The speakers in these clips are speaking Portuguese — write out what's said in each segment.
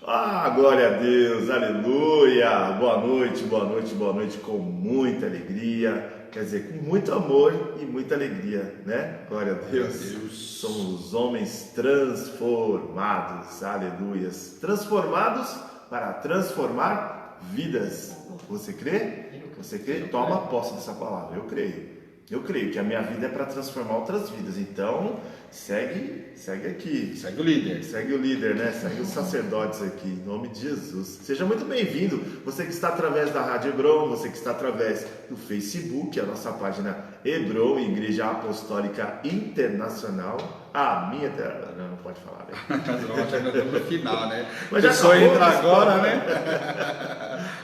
Ah, glória a Deus, aleluia! Boa noite, boa noite, boa noite, com muita alegria, quer dizer, com muito amor e muita alegria, né? Glória a Deus. Somos homens transformados, aleluias. Transformados para transformar vidas. Você crê? Você crê? Toma posse dessa palavra, eu creio. Eu creio que a minha vida é para transformar outras vidas. Então, segue aqui. Segue o líder. Segue o líder, né? Segue os sacerdotes aqui, em nome de Jesus. Seja muito bem-vindo. Você que está através da Rádio Hebron, você que está através do Facebook, a nossa página Hebron, Igreja Apostólica Internacional. A minha... Não pode falar, né? Nós já estamos no final, né? Mas já só entra agora, né?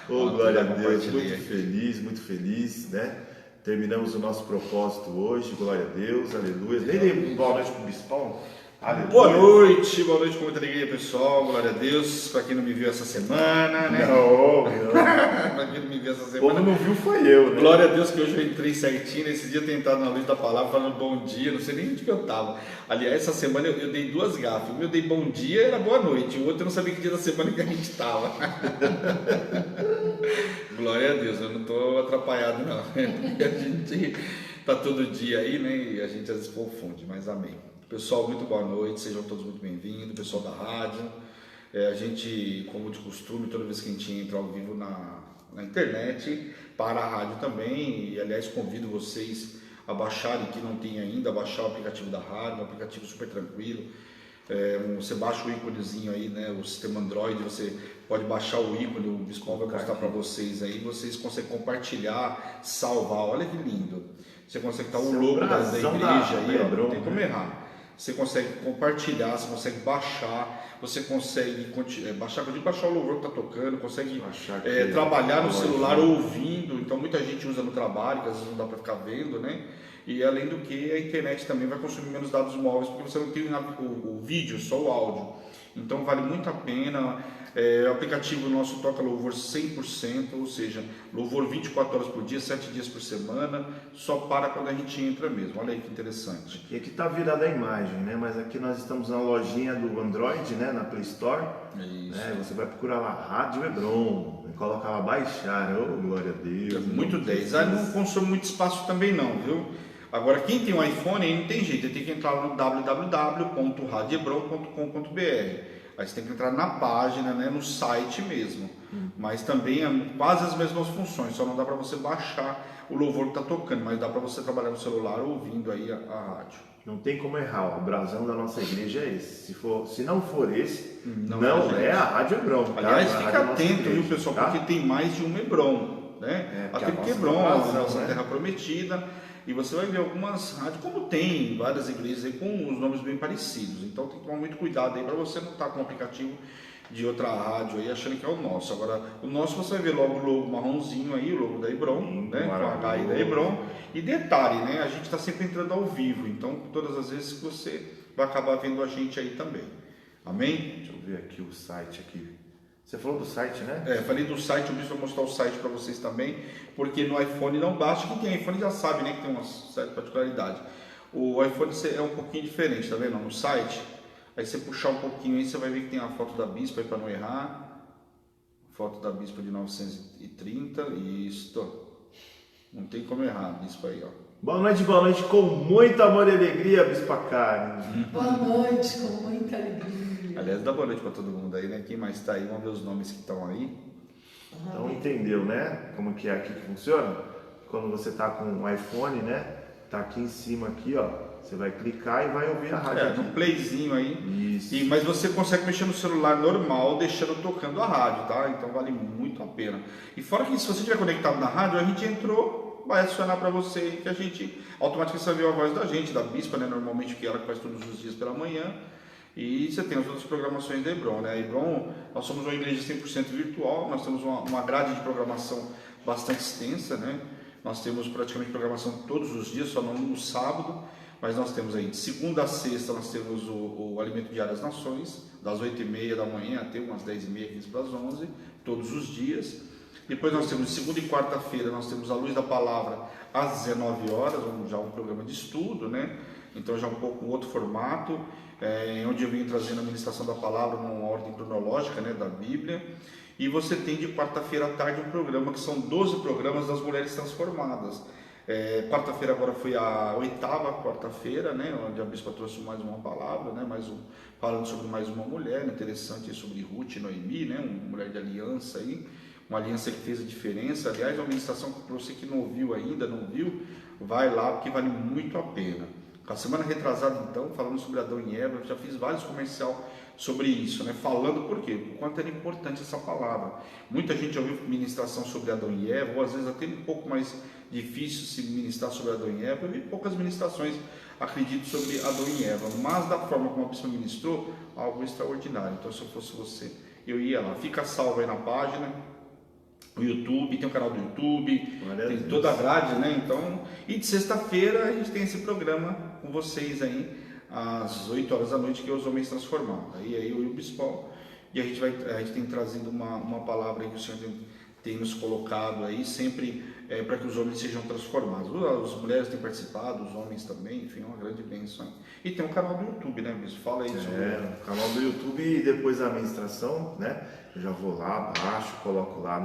Oh, glória a Deus, muito feliz, né? Terminamos o nosso propósito hoje, glória a Deus, aleluia. Nem dei boa noite para o Bispão. Aleluia. Boa noite com muita alegria, pessoal, glória a Deus. Para quem não me viu essa semana, né? Não. Para quem não me viu essa semana. Como não viu foi eu, né? Glória a Deus que hoje eu entrei certinho. Nesse dia eu tenho entrado na luz da palavra falando bom dia, não sei nem onde que eu estava. Aliás, essa semana eu dei duas gafas. Eu dei bom dia, era boa noite. O outro eu não sabia que dia da semana que a gente estava. Glória a Deus, eu não estou atrapalhado não. Porque a gente está todo dia aí, né? E a gente às vezes confunde, mas amém. Pessoal, muito boa noite, sejam todos muito bem-vindos, pessoal da rádio. A gente, como de costume, toda vez que a gente entra ao vivo na internet, para a rádio também, e aliás convido vocês a baixarem, que não tem ainda, baixar o aplicativo da rádio, um aplicativo super tranquilo. Você baixa o íconezinho aí, né, o sistema Android, você pode baixar o ícone, o Bispão vai mostrar para vocês aí, vocês conseguem compartilhar, salvar, olha que lindo. Você consegue estar o logo da igreja aí, ó, não tem como errar. Você consegue compartilhar, você consegue baixar, você consegue baixar o louvor que está tocando, consegue trabalhar no celular ouvindo, então muita gente usa no trabalho, que às vezes não dá para ficar vendo, né? E além do que a internet também vai consumir menos dados móveis, porque você não tem o vídeo, só o áudio. Então vale muito a pena. O aplicativo nosso toca louvor 100%, ou seja, louvor 24 horas por dia, 7 dias por semana, só para quando a gente entra mesmo. Olha aí que interessante. E aqui está virada a imagem, né? Mas aqui nós estamos na lojinha do Android, né? Na Play Store. Isso. Né? Você vai procurar lá, Rádio Hebron, e colocar lá baixar. Oh, glória a Deus. Muito 10. Não consome muito espaço também não, viu? Agora, quem tem um iPhone aí não tem jeito, ele tem que entrar no www.radiohebron.com.br. Aí você tem que entrar na página, né, no site mesmo. Mas também é quase as mesmas funções, só não dá para você baixar o louvor que está tocando, mas dá para você trabalhar no celular ouvindo aí a rádio. Não tem como errar, ó. O brasão da nossa igreja é esse. Se não for esse, não é a Rádio Hebron. Tá? Aliás, fica atento, viu, pessoal, tá? Porque tem mais de um Hebron, né? Até porque Hebron é a nossa terra prometida. E você vai ver algumas rádios, como tem várias igrejas aí com os nomes bem parecidos. Então tem que tomar muito cuidado aí para você não estar com um aplicativo de outra rádio aí achando que é o nosso. Agora, o nosso você vai ver logo o logo marronzinho aí, o logo da Hebron, né? Com a H aí da Hebron. E detalhe, né? A gente está sempre entrando ao vivo. Então, todas as vezes você vai acabar vendo a gente aí também. Amém? Deixa eu ver aqui o site aqui. Você falou do site, né? Falei do site, eu vou mostrar o site para vocês também, porque no iPhone não basta. Quem tem iPhone já sabe, né, que tem uma certa particularidade. O iPhone é um pouquinho diferente, tá vendo? No site, aí você puxar um pouquinho aí, você vai ver que tem a foto da Bispa aí para não errar. Foto da Bispa de 930, isso. Não tem como errar a Bispa aí, ó. Boa noite, com muito amor e alegria, Bispa Karen. Boa noite, com muita alegria. Aliás, dá boa noite para todo mundo aí, né? Quem mais está aí? Vamos ver os nomes que estão aí. Então entendeu, né? Como que é aqui que funciona? Quando você está com um iPhone, né? Tá aqui em cima aqui, ó. Você vai clicar e vai ouvir a rádio. No playzinho aí. Isso. Mas você consegue mexer no celular normal, deixando tocando a rádio, tá? Então vale muito a pena. E fora que se você estiver conectado na rádio, a gente entrou, vai acionar para você que a gente automaticamente vai ver a voz da gente, da Bispa, né? Normalmente que ela faz todos os dias pela manhã. E você tem as outras programações da Hebron, né? A Hebron, nós somos uma igreja 100% virtual, nós temos uma grade de programação bastante extensa, né? Nós temos praticamente programação todos os dias, só não no sábado, mas nós temos aí de segunda a sexta, nós temos o Alimento Diário das Nações, das 8h30 da manhã até umas 10h30, 15 para as 11, todos os dias. Depois nós temos de segunda e quarta-feira, nós temos a Luz da Palavra às 19 horas, já um programa de estudo, né? Então já um pouco um outro formato, onde eu venho trazendo a ministração da palavra numa ordem cronológica, né, da Bíblia. E você tem de quarta-feira à tarde um programa que são 12 programas das mulheres transformadas. Quarta-feira agora foi a 8ª quarta-feira, né, onde a bispa trouxe mais uma palavra, né, falando sobre mais uma mulher, interessante, sobre Ruth e Noemi, né, uma mulher de aliança aí, uma aliança que fez a diferença. Aliás, uma ministração para você que não ouviu ainda, não viu, vai lá porque vale muito a pena. A semana retrasada, então, falando sobre Adão e Eva, eu já fiz vários comerciais sobre isso, né? Falando por quê? Por quanto era importante essa palavra. Muita gente ouviu ministração sobre Adão e Eva, ou às vezes até um pouco mais difícil se ministrar sobre Adão e Eva. Eu vi poucas ministrações, acredito, sobre Adão e Eva, mas da forma como a pessoa ministrou, algo extraordinário. Então, se eu fosse você, eu ia lá. Fica salvo aí na página. O YouTube, tem um canal do YouTube, tem toda a grade, né? Então, e de sexta-feira a gente tem esse programa com vocês aí, às 8 horas da noite, que é os Homens Transformados. Aí eu e o Bispão, e a gente tem trazido uma palavra aí que o Senhor tem nos colocado aí, sempre para que os homens sejam transformados. As mulheres têm participado, os homens também, enfim, é uma grande bênção. E tem um canal do YouTube, né, Bispo? Fala aí sobre o canal do YouTube, e depois da ministração, né? Eu já vou lá, baixo, coloco lá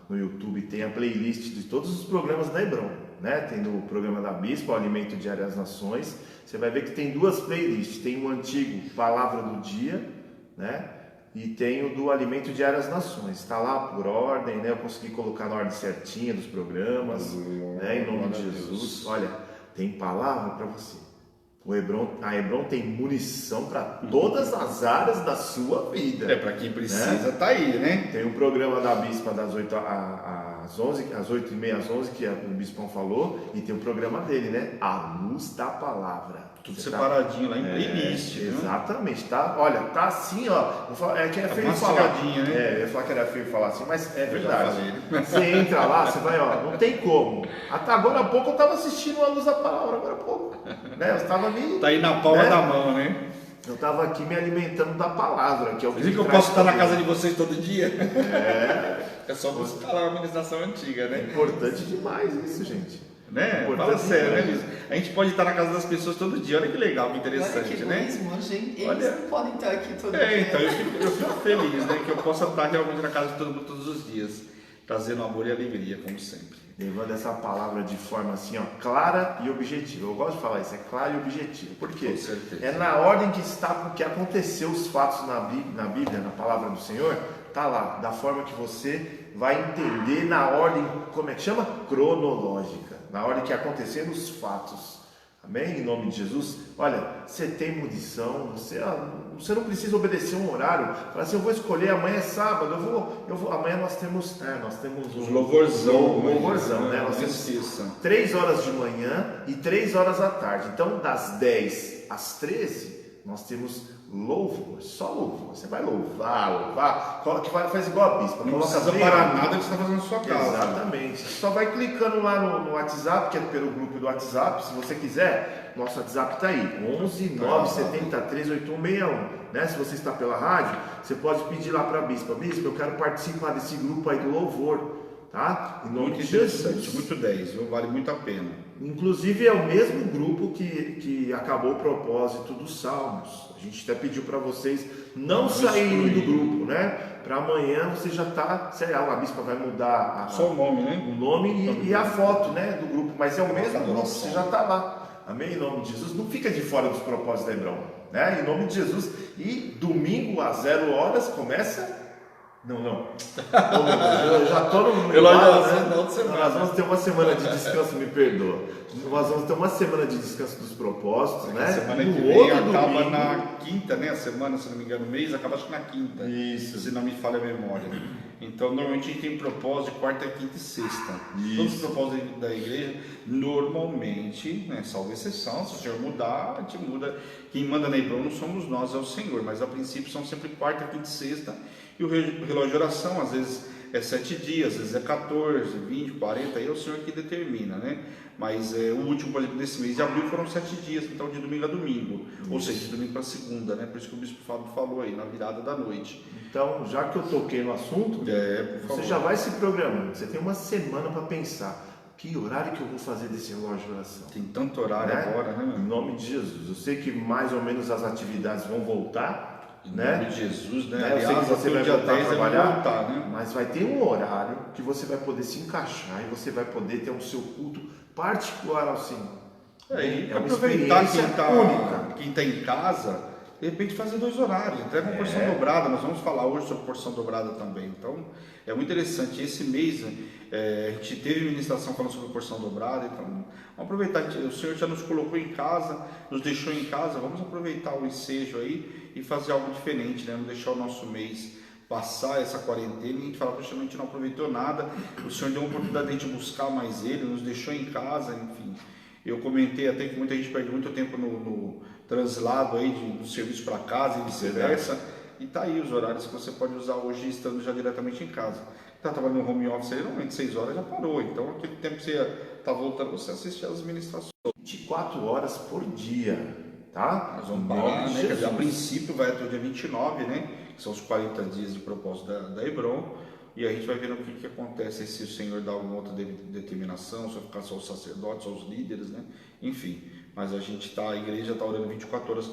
no YouTube, tem a playlist de todos os programas da Hebron, né? Tem no programa da Bispa, o Alimento Diário às Nações. Você vai ver que tem duas playlists, tem o antigo Palavra do Dia, né? E tem o do Alimento Diário às Nações. Está lá por ordem, né? Eu consegui colocar na ordem certinha dos programas, né? Em nome de Jesus. Olha, tem palavra para você. A Hebron tem munição para todas as áreas da sua vida. Para quem precisa, tá aí, né? Tem um programa da Bispa das 8 às 11, às 8h30 às 11, que o Bispão falou, e tem o programa dele, né? A Luz da Palavra. Tudo separadinho lá em playlist, né? Exatamente, tá? Olha, tá assim, ó. É que é feio falar. Né? Eu ia falar que era feio falar assim, mas é verdade. Você entra lá, você vai, ó, não tem como. Até agora há pouco eu tava assistindo a Luz da Palavra, agora há pouco. Né? Eu estava me. Tá aí na palma da mão, né? Eu estava aqui me alimentando da palavra, que é o que eu posso estar na casa de vocês todo dia? É só você estar lá na administração antiga, né? É importante demais isso, gente. Né? Fala sério, né, Luiz? A gente pode estar na casa das pessoas todo dia. Olha que legal, que interessante, olha que né? Gente, eles não podem estar aqui todo dia. Então eu fico feliz, né? Que eu possa estar realmente na casa de todo mundo todos os dias, trazendo amor e alegria, como sempre. Levando essa palavra de forma assim, ó, clara e objetiva. Eu gosto de falar isso, é claro e objetivo. Por quê? Com certeza. É na ordem que está, que aconteceu os fatos na Bíblia, na palavra do Senhor, tá lá, da forma que você vai entender na ordem, como é que chama? Cronológica. Na ordem que aconteceram os fatos. Amém? Em nome de Jesus. Olha, você tem munição, você não precisa obedecer um horário. Fala assim, eu vou escolher, amanhã é sábado, amanhã nós temos um louvorzão, né? Nós temos 3 horas de manhã e 3 horas à tarde. Então, das 10 às 13, nós temos louvor, só louvor. Você vai louvar, faz igual a bispa. Não precisa parar nada que você está fazendo na sua casa. Exatamente. Você só vai clicando lá no WhatsApp, que é pelo grupo do WhatsApp, se você quiser. Nosso WhatsApp está aí, 11 973 8161. Né? Se você está pela rádio, você pode pedir lá para a bispa. Bispa, eu quero participar desse grupo aí do louvor. Tá? Em nome de Jesus. Muito 10, vale muito a pena. Inclusive é o mesmo grupo que acabou o propósito dos Salmos. A gente até pediu para vocês não saírem do grupo, né? Para amanhã você já está, sei lá, a bispa vai mudar só o nome, né? O nome e a foto, né, do grupo, mas é o mesmo grupo, você já está lá. Amém? Em nome de Jesus, não fica de fora dos propósitos da Hebron, né? Em nome de Jesus. E domingo às 0 horas começa. Não. Eu já estou no meio. Nós vamos ter uma semana de descanso, me perdoa. Nós vamos ter uma semana de descanso dos propósitos, né? A semana que vem acaba na quinta, né? A semana, se não me engano, o mês acaba acho que na quinta. Isso. Se não me falha a memória. Então, normalmente a gente tem propósito de quarta, quinta e sexta. Isso. Todos os propósitos da igreja, normalmente, né, salvo exceção, se o Senhor mudar, a gente muda. Quem manda na Hebron não somos nós, é o Senhor. Mas a princípio são sempre quarta, quinta e sexta. E o relógio de oração, às vezes é 7 dias, às vezes é 14, 20, 40, aí é o Senhor que determina, né? Mas o último, por exemplo, desse mês de abril foram 7 dias, então de domingo a domingo, ou seja, de domingo para segunda, né? Por isso que o Bispo Fábio falou aí, na virada da noite. Então, já que eu toquei no assunto, você já vai se programando, você tem uma semana para pensar. que horário que eu vou fazer desse relógio de oração? Tem tanto horário agora, né? Em nome de Jesus. Eu sei que mais ou menos as atividades vão voltar, Em né? nome de Jesus, né? Eu sei que você vai dia voltar a 10 trabalhar, voltar, né? mas vai ter um horário que você vai poder se encaixar e você vai poder ter o seu culto particular ao Senhor. E É uma aproveitar experiência única. quem está em casa, de repente fazer 2 horários, entrega uma porção dobrada. Nós vamos falar hoje sobre porção dobrada também. Então é muito interessante. Esse mês a gente teve ministração falando sobre porção dobrada, então vamos aproveitar. O Senhor já nos colocou em casa, nos deixou em casa, vamos aproveitar o ensejo aí e fazer algo diferente, né? Não deixar o nosso mês passar essa quarentena e a gente fala, poxa, a gente não aproveitou nada. O Senhor deu uma oportunidade de a gente buscar mais Ele, nos deixou em casa, enfim. Eu comentei até que muita gente perde muito tempo no translado aí do serviço para casa e vice-versa. E tá aí os horários que você pode usar hoje estando já diretamente em casa. Está trabalhando no home office aí, normalmente 6 horas já parou. Então aquele tempo que você está voltando, você assiste às ministrações. 24 horas por dia, tá? Nós vamos parar, né? Quer dizer, a princípio vai até o dia 29, né? Que são os 40 dias de propósito da Hebron. E a gente vai ver o que acontece, se o Senhor dá alguma outra determinação, se vai ficar só os sacerdotes, só os líderes, né? Enfim, mas a igreja está orando 24 horas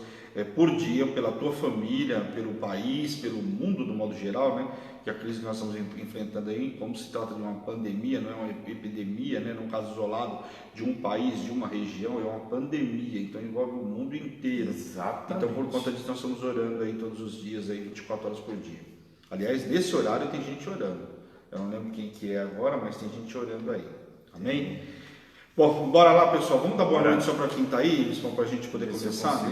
por dia pela tua família, pelo país, pelo mundo do modo geral, né? Que a crise que nós estamos enfrentando aí, como se trata de uma pandemia, não é uma epidemia, né? Num caso isolado de um país, de uma região, é uma pandemia, então envolve o mundo inteiro. Exatamente. Então por conta disso nós estamos orando aí todos os dias, aí 24 horas por dia. Aliás, nesse horário tem gente orando. Eu não lembro quem que é agora, mas tem gente orando aí. Amém? Bom, bora lá, pessoal. Vamos dar boa noite só para quem está aí, para a gente poder começar.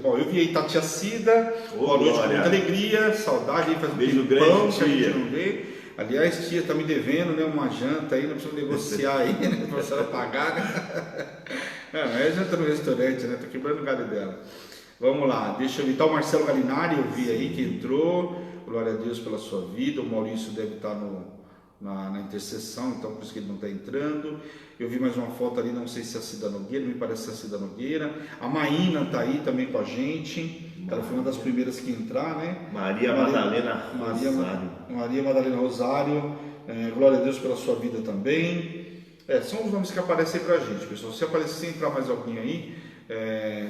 Bom, eu vi aí Tia Cida. Boa noite, com muita alegria. Saudade, faz um beijo grande que a gente não vê. Aliás, tia, está me devendo, né? Uma janta aí, não precisa negociar aí, né? Para a senhora pagar, né? É janta no restaurante, né? Tô quebrando o galho dela. Vamos lá, deixa eu ver. Tá o Marcelo Galinari, eu vi aí que entrou. Glória a Deus pela sua vida. O Maurício deve estar na intercessão, então por isso que ele não está entrando. Eu vi mais uma foto ali, não sei se é a Cida Nogueira, me parece ser a Cida Nogueira. A Maína está aí também com a gente. Ela foi uma das primeiras que entrar, né? Maria Madalena Rosário. Maria Madalena Rosário. Glória a Deus pela sua vida também. São os nomes que aparecem aí pra gente, pessoal. Se aparecer, se entrar mais alguém aí,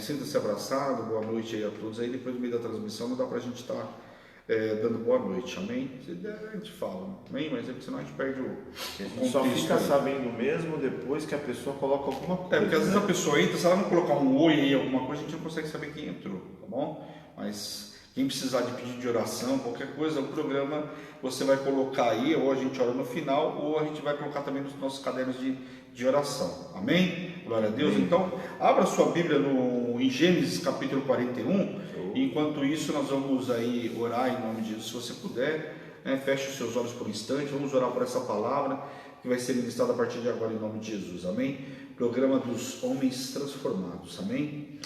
sinta-se abraçado, boa noite aí a todos. Aí depois do meio da transmissão não dá pra gente estar dando boa noite, amém? Se der a gente fala, amém? Mas senão a gente perde o contexto. Só fica sabendo mesmo depois que a pessoa coloca alguma coisa. Porque às vezes a pessoa entra, se ela não colocar um oi aí, alguma coisa, a gente não consegue saber quem entrou, tá bom? Mas quem precisar de pedido de oração, qualquer coisa, o programa você vai colocar aí, ou a gente ora no final, ou a gente vai colocar também nos nossos cadernos de oração. Amém? Glória a Deus. Amém. Então, abra sua Bíblia em Gênesis capítulo 41. Enquanto isso, nós vamos aí orar em nome de Jesus. Se você puder, feche os seus olhos por um instante. Vamos orar por essa palavra que vai ser ministrada a partir de agora em nome de Jesus. Amém? Programa dos homens transformados. Amém?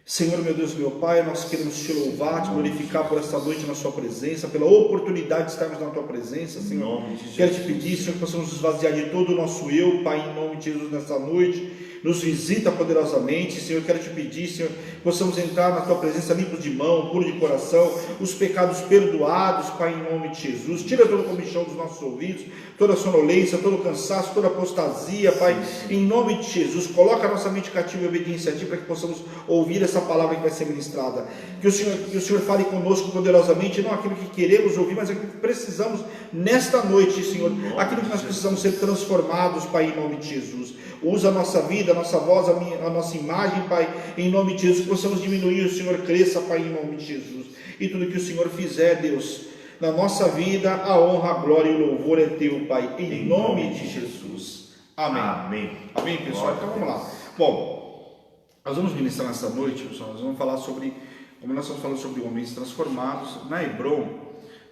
Senhor, meu Deus, meu Pai, nós queremos te louvar, te glorificar por esta noite na sua presença, pela oportunidade de estarmos na tua presença, Senhor. Quero te pedir, Senhor, que possamos esvaziar de todo o nosso eu, Pai, em nome de Jesus, nesta noite. Nos visita poderosamente, Senhor. Quero te pedir, Senhor, que possamos entrar na tua presença limpos de mão, puro de coração, os pecados perdoados, Pai, em nome de Jesus. Tira todo o comichão dos nossos ouvidos, toda a sonolência, todo o cansaço, toda a apostasia, Pai, em nome de Jesus. Coloca a nossa mente cativa e obediência a ti, para que possamos ouvir essa palavra que vai ser ministrada. Que o Senhor fale conosco poderosamente, não aquilo que queremos ouvir, mas aquilo que precisamos nesta noite, Senhor. Aquilo que nós precisamos ser transformados, Pai, em nome de Jesus. Usa a nossa vida, a nossa voz, a nossa imagem, Pai, em nome de Jesus, que possamos diminuir, o Senhor cresça, Pai, em nome de Jesus. E tudo que o Senhor fizer, Deus, na nossa vida, a honra, a glória e o louvor é teu, Pai, em nome de Jesus. Amém. Amém. Amém, pessoal? Então vamos lá. Bom, nós vamos ministrar nessa noite, pessoal, nós vamos falar sobre, como nós estamos falando sobre homens transformados, na Hebron,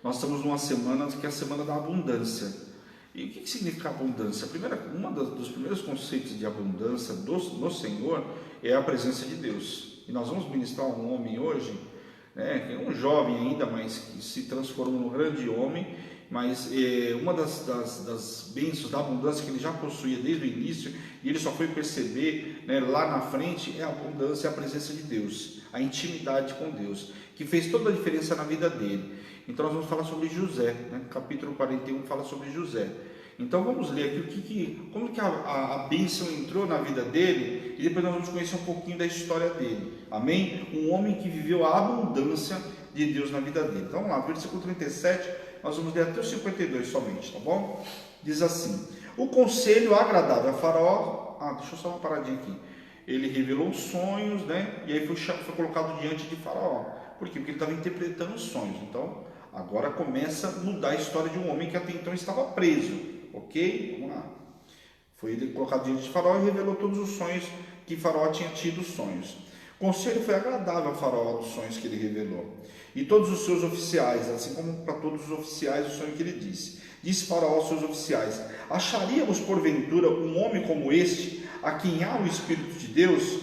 nós estamos numa semana que é a semana da abundância. E o que significa abundância? Dos primeiros conceitos de abundância no Senhor é a presença de Deus. E nós vamos ministrar um homem hoje, que é um jovem ainda, mas que se transformou num grande homem. Mas uma das bênçãos da abundância que ele já possuía desde o início, e ele só foi perceber lá na frente, é a abundância, a presença de Deus, a intimidade com Deus, que fez toda a diferença na vida dele. Então nós vamos falar sobre José, capítulo 41 fala sobre José. Então vamos ler aqui como que a bênção entrou na vida dele, e depois nós vamos conhecer um pouquinho da história dele. Amém? Um homem que viveu a abundância de Deus na vida dele. Então vamos lá, versículo 37, nós vamos ler até o 52 somente, tá bom? Diz assim: o conselho agradável a Faraó. Deixa eu só uma paradinha aqui. Ele revelou os sonhos, né? E aí foi colocado diante de Faraó. Por quê? Porque ele estava interpretando os sonhos. Então agora começa a mudar a história de um homem que até então estava preso. Ok? Vamos lá. Foi ele colocado diante de Faraó e revelou todos os sonhos que Faraó tinha tido sonhos. O conselho foi agradável a Faraó dos sonhos que ele revelou. E todos os seus oficiais, assim como para todos os oficiais, o sonho que ele disse. Disse Faraó aos seus oficiais: acharíamos porventura um homem como este, a quem há o Espírito de Deus?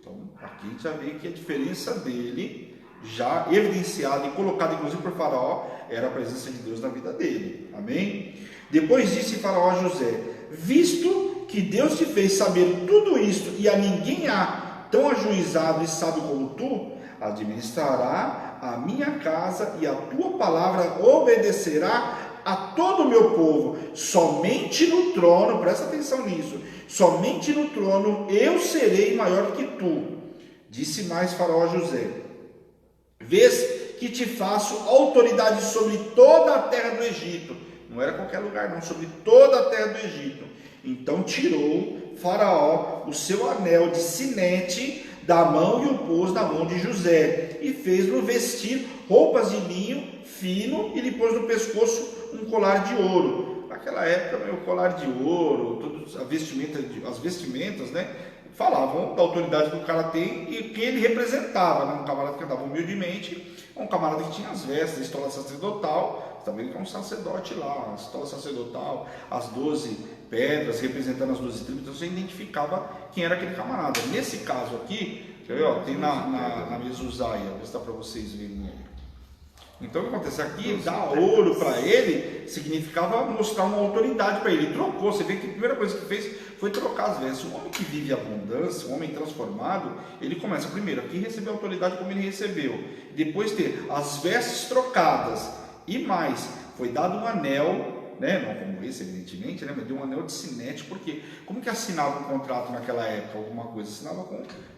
Então, aqui a gente já vê que a diferença dele, já evidenciada e colocada inclusive por Faraó, era a presença de Deus na vida dele. Amém? Depois disse Faraó a José: visto que Deus te fez saber tudo isto, e a ninguém há tão ajuizado e sábio como tu, administrará a minha casa, e a tua palavra obedecerá a todo o meu povo. Somente no trono, presta atenção nisso, somente no trono eu serei maior que tu. Disse mais Faraó a José: vês que te faço autoridade sobre toda a terra do Egito. Não era qualquer lugar não, sobre toda a terra do Egito. Então tirou Faraó o seu anel de sinete da mão e o pôs na mão de José, e fez-lo vestir roupas de linho fino, e lhe pôs no pescoço um colar de ouro. Naquela época, o colar de ouro, todas as vestimentas, né, falavam da autoridade que o cara tem e quem ele representava, né? Um camarada que andava humildemente, um camarada que tinha as vestes, a estola sacerdotal. Você está vendo que é um sacerdote lá, a estola sacerdotal, as 12 pedras representando as 12 tribos, então você identificava quem era aquele camarada. Nesse caso aqui, quer ver, ó, tem na mezuzá, vou ver se dá para vocês verem aí. Então o que acontece aqui, dar ouro para ele significava mostrar uma autoridade para ele. Ele trocou, você vê que a primeira coisa que fez foi trocar as vestes. Um homem que vive abundância, um homem transformado, ele começa primeiro aqui receber a autoridade como ele recebeu, depois ter as vestes trocadas, e mais, foi dado um anel, né? Não como esse evidentemente, né? Mas deu um anel de sinete. Porque como que assinava um contrato naquela época? Alguma coisa,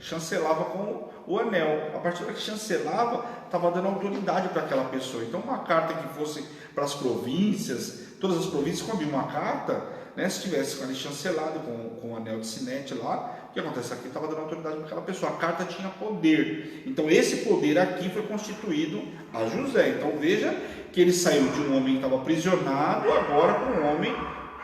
chancelava com o anel. A partir da que chancelava, estava dando autoridade para aquela pessoa. Então uma carta que fosse para as províncias, todas as províncias, quando havia uma carta, né, se tivesse ali chancelado com o anel de sinete lá, o que acontece aqui? Estava dando autoridade para aquela pessoa. A carta tinha poder. Então esse poder aqui foi constituído a José. Então veja que ele saiu de um homem que estava aprisionado agora para um homem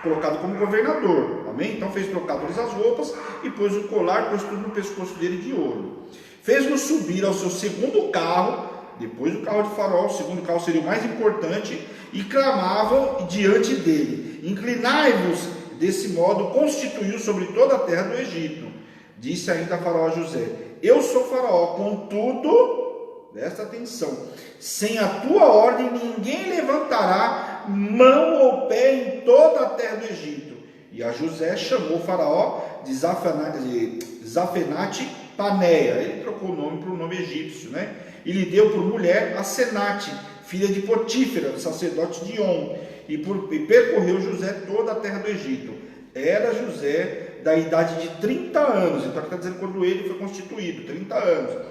colocado como governador. Amém? Então fez trocar todas as roupas e pôs o colar, pôs tudo no pescoço dele de ouro. Fez-no subir ao seu segundo carro, depois do carro de Faraó. O segundo carro seria o mais importante, e clamavam diante dele: inclinai-vos. Desse modo constituiu sobre toda a terra do Egito. Disse ainda Faraó a José: eu sou Faraó, contudo, presta atenção, sem a tua ordem ninguém levantará mão ou pé em toda a terra do Egito. E a José chamou Faraó de Zafenate Paneia. Ele trocou o nome para o nome egípcio, né? E lhe deu por mulher a Senate, filha de Potífera, sacerdote de On. E percorreu José toda a terra do Egito. Era José da idade de 30 anos. Então aqui está dizendo quando ele foi constituído, 30 anos.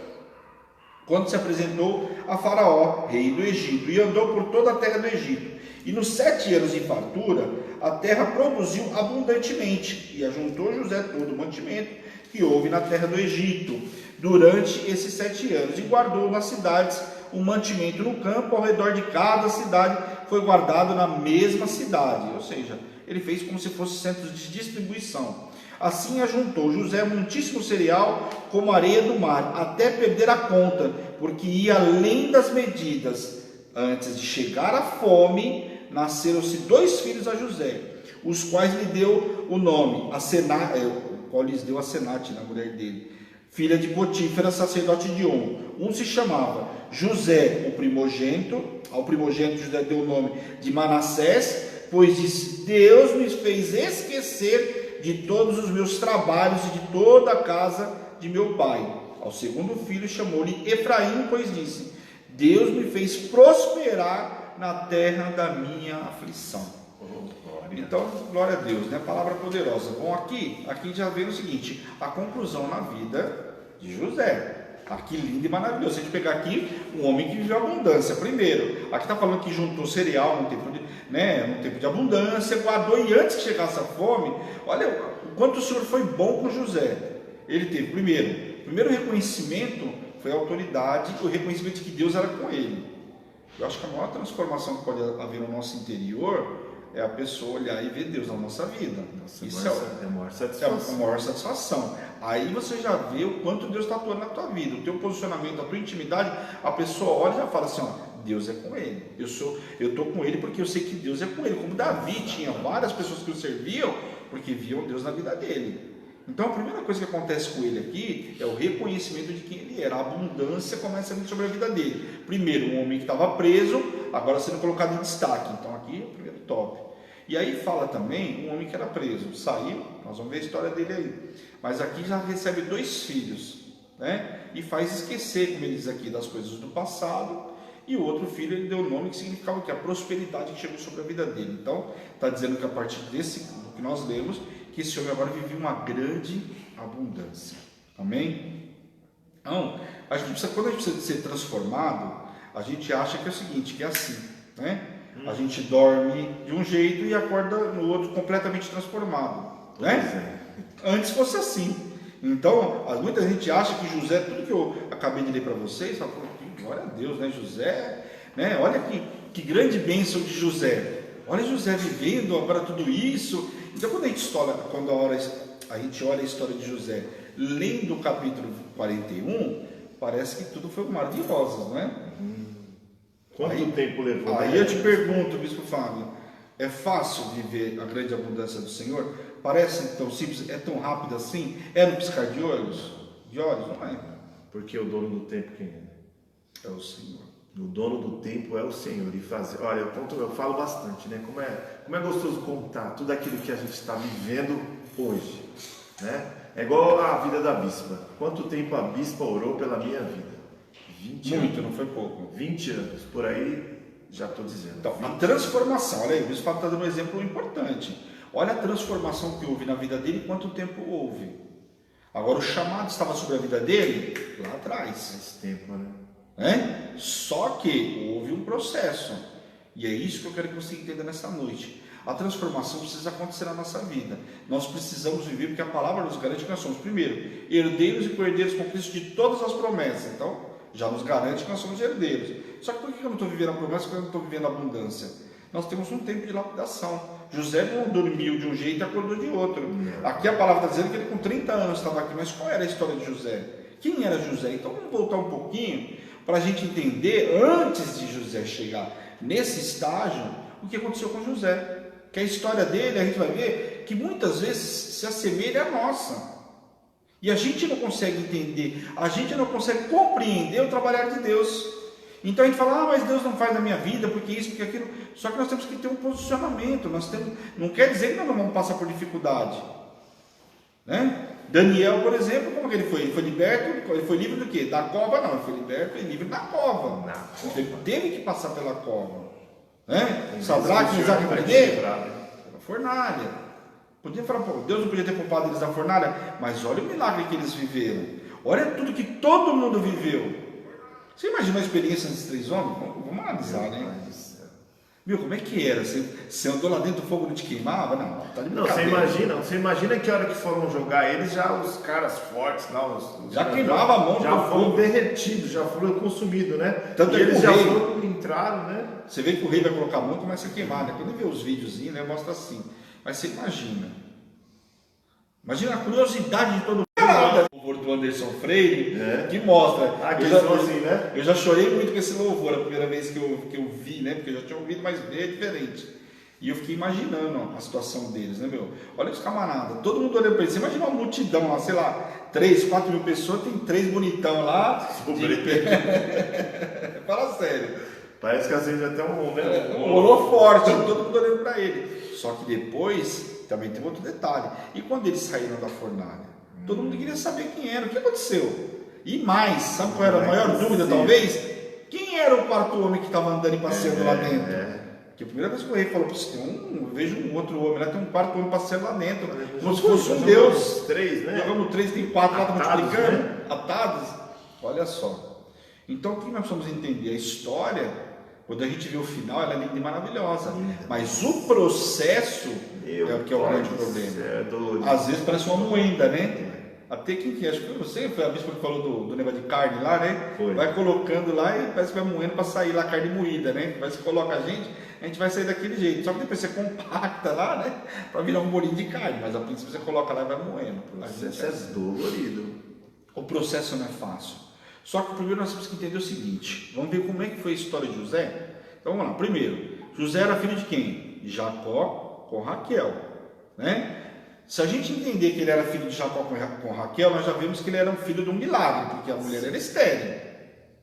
Quando se apresentou a Faraó, rei do Egito, e andou por toda a terra do Egito. E nos 7 anos de fartura, a terra produziu abundantemente, e ajuntou José todo o mantimento que houve na terra do Egito, durante esses 7 anos, e guardou nas cidades o mantimento no campo, ao redor de cada cidade foi guardado na mesma cidade, ou seja, ele fez como se fosse centros de distribuição. Assim ajuntou José muitíssimo cereal como areia do mar, até perder a conta, porque ia além das medidas. Antes de chegar a fome, nasceram-se 2 filhos a José, os quais lhe deu o nome, o qual lhes deu a Senate, na mulher dele, filha de Potífera, sacerdote de On. Um se chamava José, o primogênito. Ao primogênito José deu o nome de Manassés, pois disse: Deus me fez esquecer de todos os meus trabalhos e de toda a casa de meu pai. Ao segundo filho chamou-lhe Efraim, pois disse: Deus me fez prosperar na terra da minha aflição. Então, glória a Deus, né? Palavra poderosa. Bom, aqui já vem o seguinte, a conclusão na vida de José. Aqui lindo e maravilhoso. Se a gente pegar aqui, um homem que viveu abundância, primeiro. Aqui está falando que juntou cereal num tempo de abundância, guardou, e antes que chegasse a fome, olha o quanto o Senhor foi bom com José. Ele teve, primeiro reconhecimento foi a autoridade, o reconhecimento de que Deus era com ele. Eu acho que a maior transformação que pode haver no nosso interior é a pessoa olhar e ver Deus na nossa vida. Isso é a maior satisfação. É a maior satisfação. Aí você já vê o quanto Deus está atuando na tua vida, o teu posicionamento, a tua intimidade. A pessoa olha e já fala assim, ó, Deus é com ele. Eu estou com ele porque eu sei que Deus é com ele. Como Davi tinha várias pessoas que o serviam porque viam Deus na vida dele. Então a primeira coisa que acontece com ele aqui é o reconhecimento de quem ele era. A abundância começa a vir sobre a vida dele. Primeiro, um homem que estava preso, agora sendo colocado em destaque. Então aqui é o primeiro top. E aí fala também um homem que era preso, saiu, nós vamos ver a história dele aí. Mas aqui já recebe 2 filhos, né? E faz esquecer, como ele diz aqui, das coisas do passado. E o outro filho, ele deu o nome que significava o quê? A prosperidade que chegou sobre a vida dele. Então, está dizendo que a partir do que nós lemos, que esse homem agora vivia uma grande abundância. Amém? Então, quando a gente precisa ser transformado, a gente acha que é o seguinte, que é assim, né? A gente dorme de um jeito e acorda no outro completamente transformado, né? Antes fosse assim. Então, muita gente acha que José, tudo que eu acabei de ler para vocês, fala, glória a Deus, né? José, né? Olha que grande bênção de José. Olha José vivendo agora tudo isso. Então, quando a gente olha a história de José, lendo o capítulo 41, parece que tudo foi mar de rosas, não é? Quanto tempo levou? Aí eu te pergunto, Bispo Fábio, é fácil viver a grande abundância do Senhor? Parece tão simples, é tão rápido assim? É no piscar de olhos? Não é. Porque o dono do tempo quem é? É o Senhor. O dono do tempo é o Senhor. Olha, eu falo bastante, né? Como é gostoso contar tudo aquilo que a gente está vivendo hoje, né? É igual a vida da bispa. Quanto tempo a bispa orou pela minha vida? 20 anos. Muito, não foi pouco. 20 anos, por aí, já estou dizendo. Então, a transformação, olha aí, o bispo está dando um exemplo importante. Olha a transformação que houve na vida dele e quanto tempo houve. Agora, o chamado estava sobre a vida dele lá atrás. Esse tempo, né? Só que houve um processo. E é isso que eu quero que você entenda nessa noite. A transformação precisa acontecer na nossa vida. Nós precisamos viver, porque a palavra nos garante que nós somos, primeiro, herdeiros e co-herdeiros com Cristo de todas as promessas. Então, já nos garante que nós somos herdeiros. Só que por que eu não estou vivendo a promessa, porque eu não estou vivendo a abundância? Nós temos um tempo de lapidação. José não dormiu de um jeito e acordou de outro. Aqui a palavra está dizendo que ele com 30 anos estava aqui, mas qual era a história de José? Quem era José? Então vamos voltar um pouquinho para a gente entender, antes de José chegar nesse estágio, o que aconteceu com José. Que a história dele, a gente vai ver que muitas vezes se assemelha à nossa. E a gente não consegue entender, a gente não consegue compreender o trabalhar de Deus. Então a gente fala, mas Deus não faz na minha vida, porque isso, porque aquilo. Só que nós temos que ter um posicionamento, não quer dizer que nós não vamos passar por dificuldade. Né? Daniel, por exemplo, como que ele foi? Ele foi liberto, ele foi livre do quê? Da cova? Não, ele foi liberto e livre da cova. Ele teve que passar pela cova. Né? Sadraque, Mesaque e Abednego, pela fornalha. Podia falar, pô, Deus não podia ter poupado eles da fornalha, mas olha o milagre que eles viveram. Olha tudo que todo mundo viveu. Você imagina a experiência desses 3 homens? Vamos analisar, né? Viu, como é que era? Você andou lá dentro do fogo, não te queimava? Não, tá de brincadeira. Você imagina que a hora que foram jogar eles, já os caras fortes lá, os já queimava a mão, já foram derretidos, já foram consumidos, né? Tanto e eles já entraram, né? Você vê que o rei vai colocar a mão e começa a queimar, né? Quando ele vê os videozinhos, né, mostra assim. Mas você imagina a curiosidade de todo mundo. O louvor do Anderson Freire, que mostra. Eu já chorei muito com esse louvor, a primeira vez que eu vi, né? Porque eu já tinha ouvido, mas é diferente. E eu fiquei imaginando a situação deles, né, meu? Olha os camaradas, todo mundo olhando para eles. Você imagina uma multidão lá, sei lá, 3, 4 mil pessoas, tem 3 bonitão lá. Fala sério. Parece que às vezes até um olor forte, todo mundo olhando para ele. Só que depois também tem outro detalhe. E quando eles saíram da fornalha? Todo mundo queria saber quem era, o que aconteceu? E mais, sabe qual era a maior dúvida talvez? Quem era o 4º homem que estava andando e passeando lá dentro? Porque a primeira vez que o rei falou, eu vejo um outro homem lá, tem um quarto homem passeando lá dentro, como se fosse um Deus. Três, né? Jogamos 3, tem 4 lá, estamos multiplicando, né? atados. Olha só. Então, o que nós precisamos entender? A história, quando a gente vê o final, ela é linda e maravilhosa. Mas o processo é o que é o grande problema. Às vezes parece uma moenda, né? Até quem acho que foi você, foi a bispa que falou do negócio de carne lá, né? Foi. Vai colocando lá e parece que vai moendo para sair lá a carne moída, né? Mas se coloca a gente vai sair daquele jeito. Só que depois você compacta lá, né? Para virar um bolinho de carne. Mas a princípio você coloca lá e vai moendo. O processo é dolorido. O processo não é fácil. Só que primeiro nós temos que entender o seguinte. Vamos ver como é que foi a história de José. Então vamos lá. Primeiro, José era filho de quem? De Jacó com Raquel, né? Se a gente entender que ele era filho de Jacó com Raquel, nós já vemos que ele era um filho de um milagre, porque a mulher era estéril,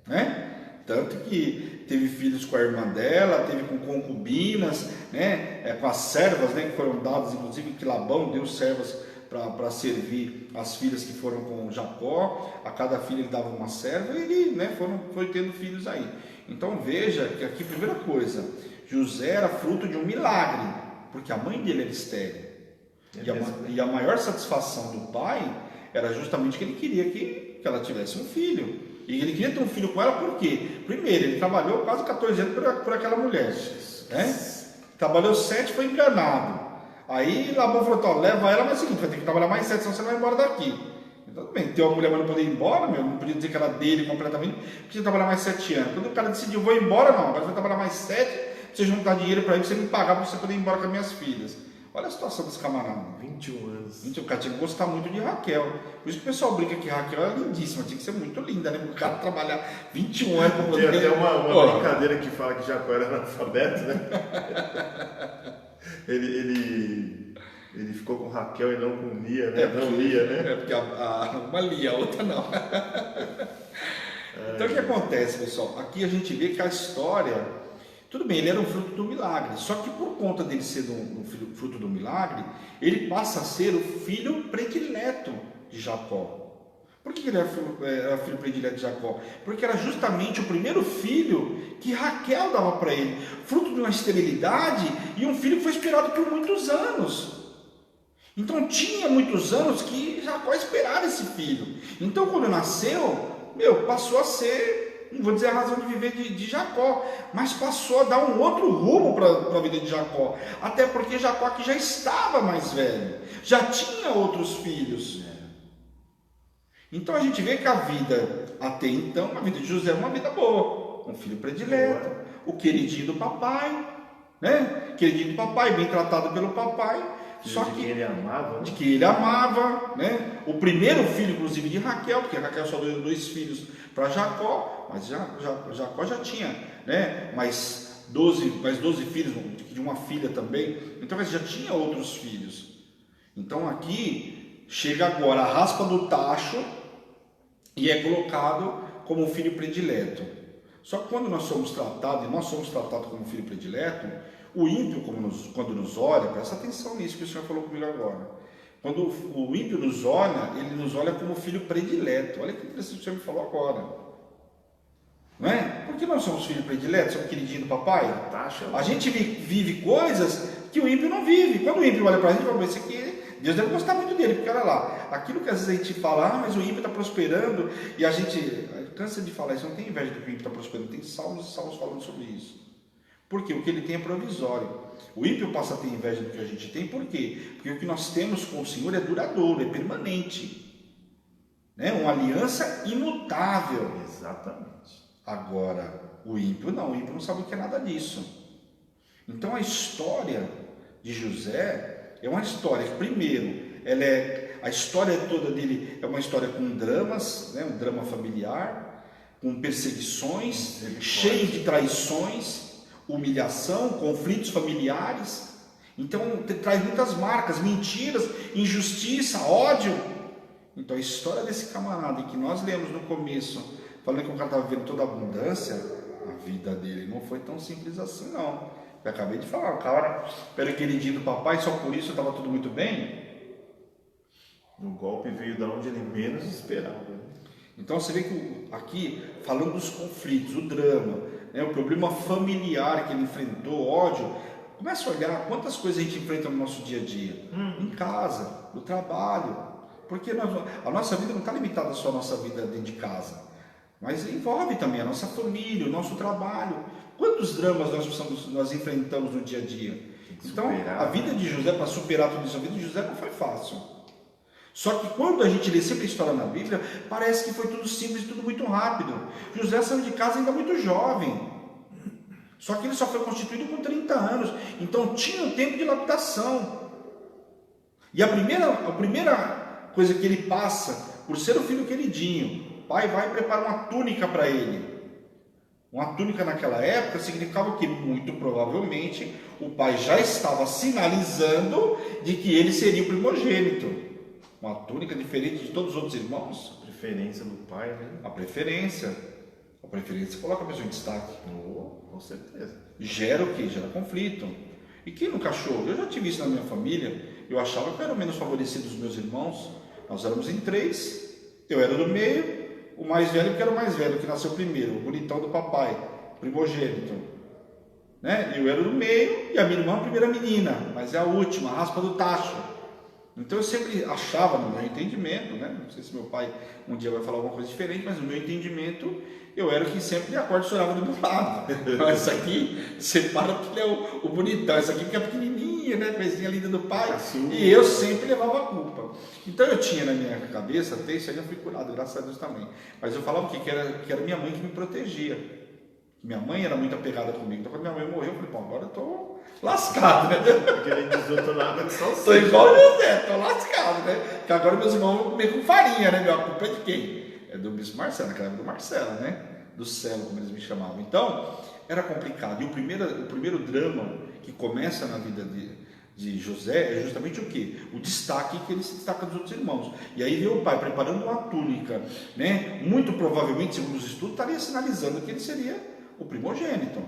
né? Tanto que teve filhos com a irmã dela, teve com concubinas, né? Com as servas, né? Que foram dadas, inclusive que Labão deu servas para servir as filhas que foram com Jacó. A cada filho ele dava uma serva e ele, né? Foi tendo filhos aí. Então veja que aqui, primeira coisa, José era fruto de um milagre, porque a mãe dele era estéril. E a maior satisfação do pai era justamente que ele queria que ela tivesse um filho. E ele queria ter um filho com ela por quê? Primeiro, ele trabalhou quase 14 anos por aquela mulher, né? Trabalhou 7, foi enganado. Aí Labão falou, leva ela, mas é o seguinte, vai ter que trabalhar mais 7, senão você não vai embora daqui. Então tudo bem, ter uma mulher mas não poder ir embora, não podia dizer que era dele completamente, precisa trabalhar mais 7 anos. Quando o cara decidiu, vou embora, não, agora vai trabalhar mais 7, pra você juntar dinheiro para ele, pra você me pagar, para você poder ir embora com as minhas filhas. Olha a situação desse camarada. 21 anos. O cara tinha que gostar muito de Raquel. Por isso que o pessoal brinca que Raquel é lindíssima, tinha que ser muito linda, né? O cara trabalhar 21 anos para poder... Tem até uma brincadeira que fala que Jacó era analfabeto, né? ele ficou com Raquel e não com Lia, né? Não Lia, né? É porque uma Lia, a outra não. Então o que acontece, pessoal? Aqui a gente vê que a história... Tudo bem, ele era um fruto do milagre, só que por conta dele ser um fruto do milagre, ele passa a ser o filho predileto de Jacó. Por que ele era filho predileto de Jacó? Porque era justamente o primeiro filho que Raquel dava para ele, fruto de uma esterilidade e um filho que foi esperado por muitos anos. Então tinha muitos anos que Jacó esperava esse filho. Então quando nasceu, passou a ser... Não vou dizer a razão de viver de Jacó, mas passou a dar um outro rumo para a vida de Jacó. Até porque Jacó aqui já estava mais velho, já tinha outros filhos. Então a gente vê que a vida, até então, a vida de José é uma vida boa. Um filho predileto, o queridinho do papai, né? Queridinho do papai, bem tratado pelo papai. Só de que quem ele amava, né? De que ele amava, né? O primeiro filho, inclusive, de Raquel, porque Raquel só deu 2 filhos para Jacó, mas Jacó já tinha, né? Mais 12 filhos, de uma filha também. Então, ele já tinha outros filhos. Então, aqui chega agora a raspa do tacho e é colocado como um filho predileto. Só que quando nós somos tratados como filho predileto, o ímpio, quando nos olha, presta atenção nisso que o Senhor falou comigo agora. Quando o ímpio nos olha, ele nos olha como filho predileto. Olha que interessante que o Senhor me falou agora. Não é? Por que nós somos filho predileto? Somos queridinho do papai? A gente vive coisas que o ímpio não vive. Quando o ímpio olha para a gente, fala, esse aqui, Deus deve gostar muito dele, porque olha lá, aquilo que às vezes a gente fala, mas o ímpio está prosperando, e a gente cansa de falar isso, não tem inveja do que o ímpio está prosperando, tem salmos e salmos falando sobre isso. Porque o que ele tem é provisório. O ímpio passa a ter inveja do que a gente tem, por quê? Porque o que nós temos com o Senhor é duradouro, é permanente. Né? Uma aliança imutável. Exatamente. Agora, o ímpio não sabe o que é nada disso. Então a história de José é uma história que, primeiro, a história toda dele é uma história com dramas, né? Um drama familiar, com perseguições, cheio de traições, humilhação, conflitos familiares. Então traz muitas marcas, mentiras, injustiça, ódio. Então a história desse camarada que nós lemos no começo, falando que o cara estava vivendo toda a abundância, a vida dele não foi tão simples assim não. Eu acabei de falar, o cara era queridinho do papai, só por isso estava tudo muito bem. O golpe veio de onde ele menos esperava. Então você vê que aqui, falando dos conflitos, o drama, né, o problema familiar que ele enfrentou, ódio. Começa a olhar quantas coisas a gente enfrenta no nosso dia a dia, em casa, no trabalho, porque a nossa vida não está limitada só à nossa vida dentro de casa, mas envolve também a nossa família, o nosso trabalho. Quantos dramas nós enfrentamos no dia a dia? Então, a vida de José, para superar tudo isso, a vida de José não foi fácil. Só que quando a gente lê sempre a história na Bíblia, parece que foi tudo simples, tudo muito rápido. José saiu de casa ainda muito jovem. Só que ele só foi constituído com 30 anos. Então tinha um tempo de lapidação. E a primeira coisa que ele passa, por ser o filho queridinho, o pai vai e prepara uma túnica para ele. Uma túnica naquela época significava que, muito provavelmente, o pai já estava sinalizando de que ele seria o primogênito. Uma túnica diferente de todos os outros irmãos. A preferência do pai, né? A preferência coloca a pessoa em destaque. Com certeza. Gera o quê? Gera conflito. E quem nunca achou? Eu já tive isso na minha família. Eu achava que eu era o menos favorecido dos meus irmãos. Nós éramos em 3. Eu era do meio. O mais velho que era o mais velho, que nasceu primeiro. O bonitão do papai. Primogênito. Né? Eu era do meio. E a minha irmã a primeira menina. Mas é a última, a raspa do tacho. Então eu sempre achava, no meu entendimento, né? Não sei se meu pai um dia vai falar alguma coisa diferente, mas no meu entendimento, eu era o que sempre de acordo chorava do meu lado. Mas isso aqui, separa porque ele é o bonitão, isso aqui fica pequenininha, né? Coisinha linda do pai, e eu sempre levava a culpa. Então eu tinha na minha cabeça, até isso aí eu fui curado, graças a Deus também. Mas eu falava que era minha mãe que me protegia. Minha mãe era muito apegada comigo, então quando minha mãe morreu, eu falei, bom, agora eu tô lascado, né? Porque ele diz, eu tô na água de salsicha. Tô igual o José, tô lascado, né? Porque agora meus irmãos vão comer com farinha, né? A culpa é de quem? É do bispo Marcelo, naquela época do Marcelo, né? Do Celo, como eles me chamavam. Então, era complicado. E o primeiro drama que começa na vida de José é justamente o quê? O destaque que ele se destaca dos outros irmãos. E aí vê o pai preparando uma túnica, né? Muito provavelmente, segundo os estudos, estaria sinalizando que ele seria o primogênito.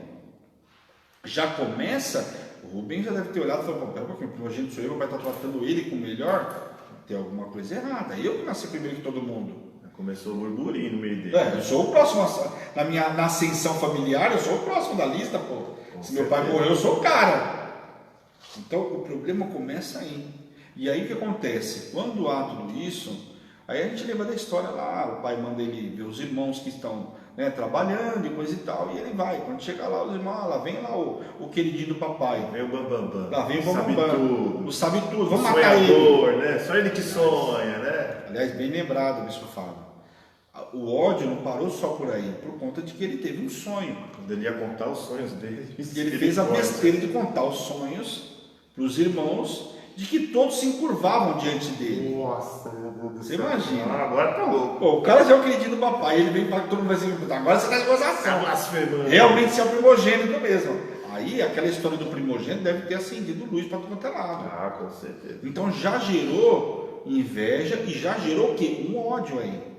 Já começa, o Rubem já deve ter olhado e falado, pera um pouquinho, o primogênito sou eu, vai estar tratando ele com melhor, tem alguma coisa errada. Eu que nasci primeiro que todo mundo. Começou o burburinho no meio dele. Eu sou o próximo, na ascensão familiar, eu sou o próximo da lista, pô. Se meu pai morreu, eu sou o cara. Então o problema começa aí. E aí o que acontece? Quando há tudo isso, aí a gente lembra da história lá, o pai manda ele ver os irmãos que estão, né, trabalhando e coisa e tal, e ele vai. Quando chega lá, os irmãos, lá vem lá o queridinho do papai. Vem o Bambambam. Lá vem o Bambambam. Sabe tudo. O sabe tudo. Vamos o matar sonhador, ele. Né? Só ele que sonha, né? Aliás, bem lembrado, bispo Fábio. O ódio não parou só por aí, por conta de que ele teve um sonho. Quando ele ia contar os sonhos dele. E ele fez a besteira de contar os sonhos para os irmãos, de que todos se encurvavam diante dele. Nossa, meu Deus do Você céu. imagina. Agora tá louco. Pô, o cara já é o queridinho do papai, ele vem para todo mundo vai assim, agora você está de gozação. Blasfemando. Realmente você é o primogênito mesmo. Aí aquela história do primogênito deve ter acendido luz para todo quanto é lado. Ah, com certeza. Então já gerou inveja e já gerou o quê? Um ódio aí.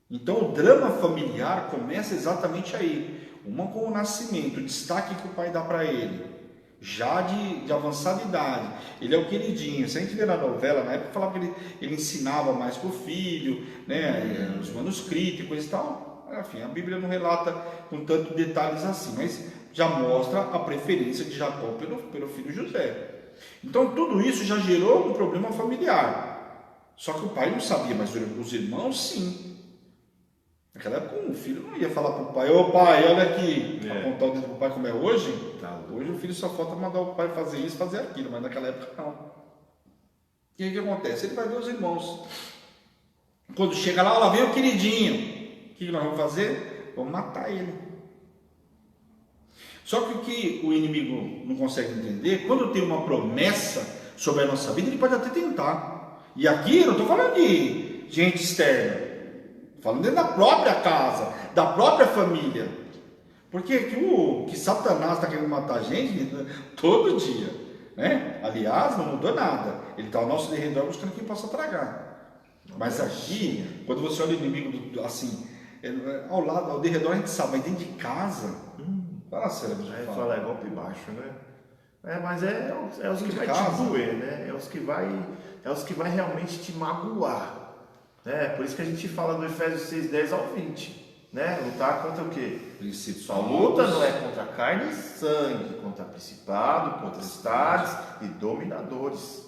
Então o drama familiar começa exatamente aí. Uma com o nascimento, o destaque que o pai dá para ele, já de avançada idade. Ele é o queridinho. Se a gente vê na novela, na época falava que ele ensinava mais para o filho, né, os manuscritos e coisa e tal. Enfim, a Bíblia não relata com tantos detalhes assim, mas já mostra a preferência de Jacó pelo filho José. Então tudo isso já gerou um problema familiar. Só que o pai não sabia, mas os irmãos sim. Naquela época o filho não ia falar para o pai, ô pai, olha aqui, apontar o dedo para o pai como é hoje. Hoje o filho só falta mandar o pai fazer isso, fazer aquilo, mas naquela época não. E aí o que acontece? Ele vai ver os irmãos. Quando chega lá vem o queridinho. O que nós vamos fazer? Vamos matar ele. Só que o que o inimigo não consegue entender, quando tem uma promessa sobre a nossa vida, ele pode até tentar. E aqui eu não estou falando de gente externa. Falando dentro da própria casa, da própria família. Porque que Satanás está querendo matar a gente todo dia. Né? Aliás, não mudou nada. Ele está ao nosso derredor buscando quem possa tragar. Mas aqui, quando você olha o inimigo assim, ao lado, ao derredor a gente sabe, mas dentro de casa, fala sério, aí fala, é golpe baixo, né? Mas é os que vai te doer, né? É os que vai realmente te magoar. Por isso que a gente fala do Efésios 6:10 ao 20. né? Lutar contra o quê? Princípios. Sua luta não é contra carne e sangue, contra principado, potestades e dominadores.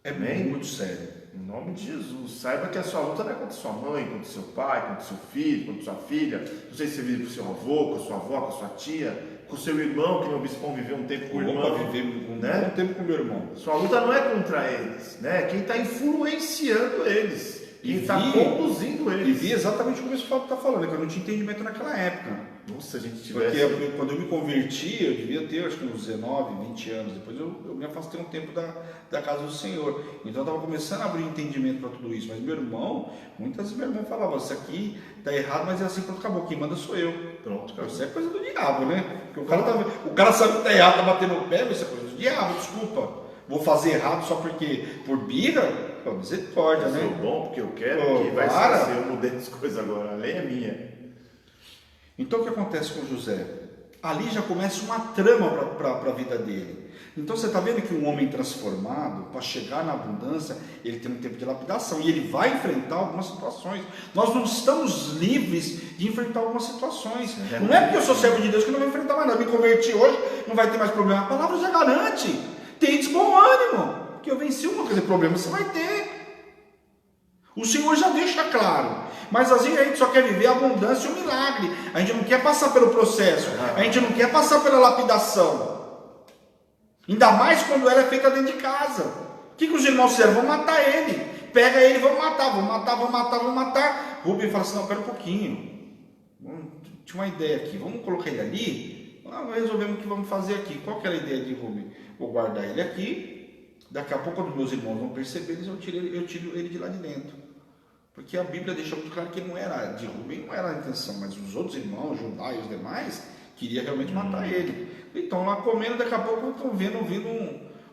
É Amém? muito sério. Em nome de Jesus, saiba que a sua luta não é contra sua mãe, contra seu pai, contra seu filho, contra sua filha. Não sei se você vive com seu avô, com a sua avó, com a sua tia, com o seu irmão, que não bispão viveu um tempo com o irmão. Viver um né? bom tempo com meu irmão. Sua luta não é contra eles, né? Quem está influenciando eles, quem está vi- conduzindo E eles. vi exatamente como esse Fábio está falando, que eu não tinha entendimento naquela época. Nossa, se a gente Porque tivesse. quando eu me converti, eu devia ter acho que uns 19, 20 anos. Depois eu me afastei um tempo da casa do Senhor. Então eu estava começando a abrir entendimento para tudo isso. Mas meu irmão, muitas vezes meu irmão falava: isso aqui está errado, mas é assim, pronto, acabou. Quem manda sou eu. Pronto, cara. Isso é coisa do diabo, né? Porque o cara sabe que está errado, está batendo o pé, mas isso é coisa do diabo, desculpa. Vou fazer errado só porque por birra? Pô, misericórdia, Eu sou né? bom porque eu quero, Pô, que vai para. ser assim, eu mudei as coisas agora, a lei é minha. Então o que acontece com José? Ali já começa uma trama para a vida dele. Então você está vendo que um homem transformado, para chegar na abundância, ele tem um tempo de lapidação e ele vai enfrentar algumas situações. Nós não estamos livres de enfrentar algumas situações. Não é porque eu sou servo de Deus que eu não vou enfrentar mais nada. Me converti hoje, não vai ter mais problema. A palavra já garante. Tem bom ânimo, que eu venci uma coisa, problema você vai ter. O Senhor já deixa claro. Mas às vezes a gente só quer viver a abundância e o milagre. A gente não quer passar pelo processo. A gente não quer passar pela lapidação. Ainda mais quando ela é feita dentro de casa. O que os irmãos fizeram? Vão matar ele. Pega ele, vão matar. Rubem fala assim: não, pera um pouquinho. Tinha uma ideia aqui. Vamos colocar ele ali. Resolvemos o que vamos fazer aqui. Qual que era a ideia de Rubem? Vou guardar ele aqui. Daqui a pouco, quando meus irmãos vão perceber, eu tiro ele de lá de dentro. Porque a Bíblia deixa muito claro que ele não era, de Rubem não era a intenção, mas os outros irmãos, Judá e os demais, queriam realmente matar ele. Então lá comendo, daqui a pouco estão vindo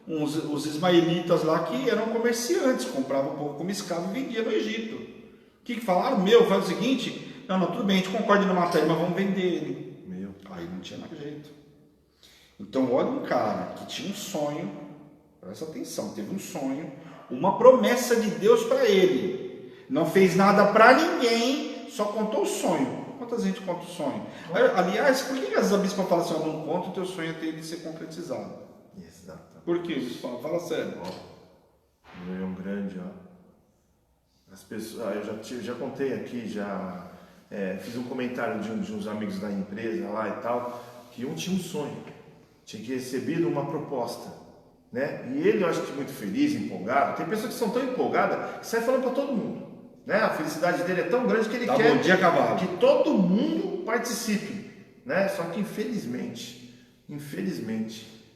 os ismaelitas lá que eram comerciantes, compravam um pouco como escravo e vendiam no Egito. O que falaram? Faz o seguinte: não, tudo bem, a gente concorda em não matar ele, mas vamos vender ele. Aí não tinha nada jeito. Então olha um cara que tinha um sonho, presta atenção, teve um sonho, uma promessa de Deus para ele. Não fez nada para ninguém, só contou o sonho. Quantas gente conta o sonho? Aliás, por que às vezes a bispa fala assim: não conta o teu sonho até ele ser concretizado? Exato. Por quê? Fala sério. É um grande, ó. As pessoas, eu já contei aqui, fiz um comentário de uns amigos da empresa lá e tal, que um tinha um sonho, tinha que recebido uma proposta, né? E ele, eu acho que muito feliz, empolgado. Tem pessoas que são tão empolgadas que saem falando para todo mundo, né? A felicidade dele é tão grande que ele quer bom dia, cavalo. que todo mundo participe, né? Só que infelizmente,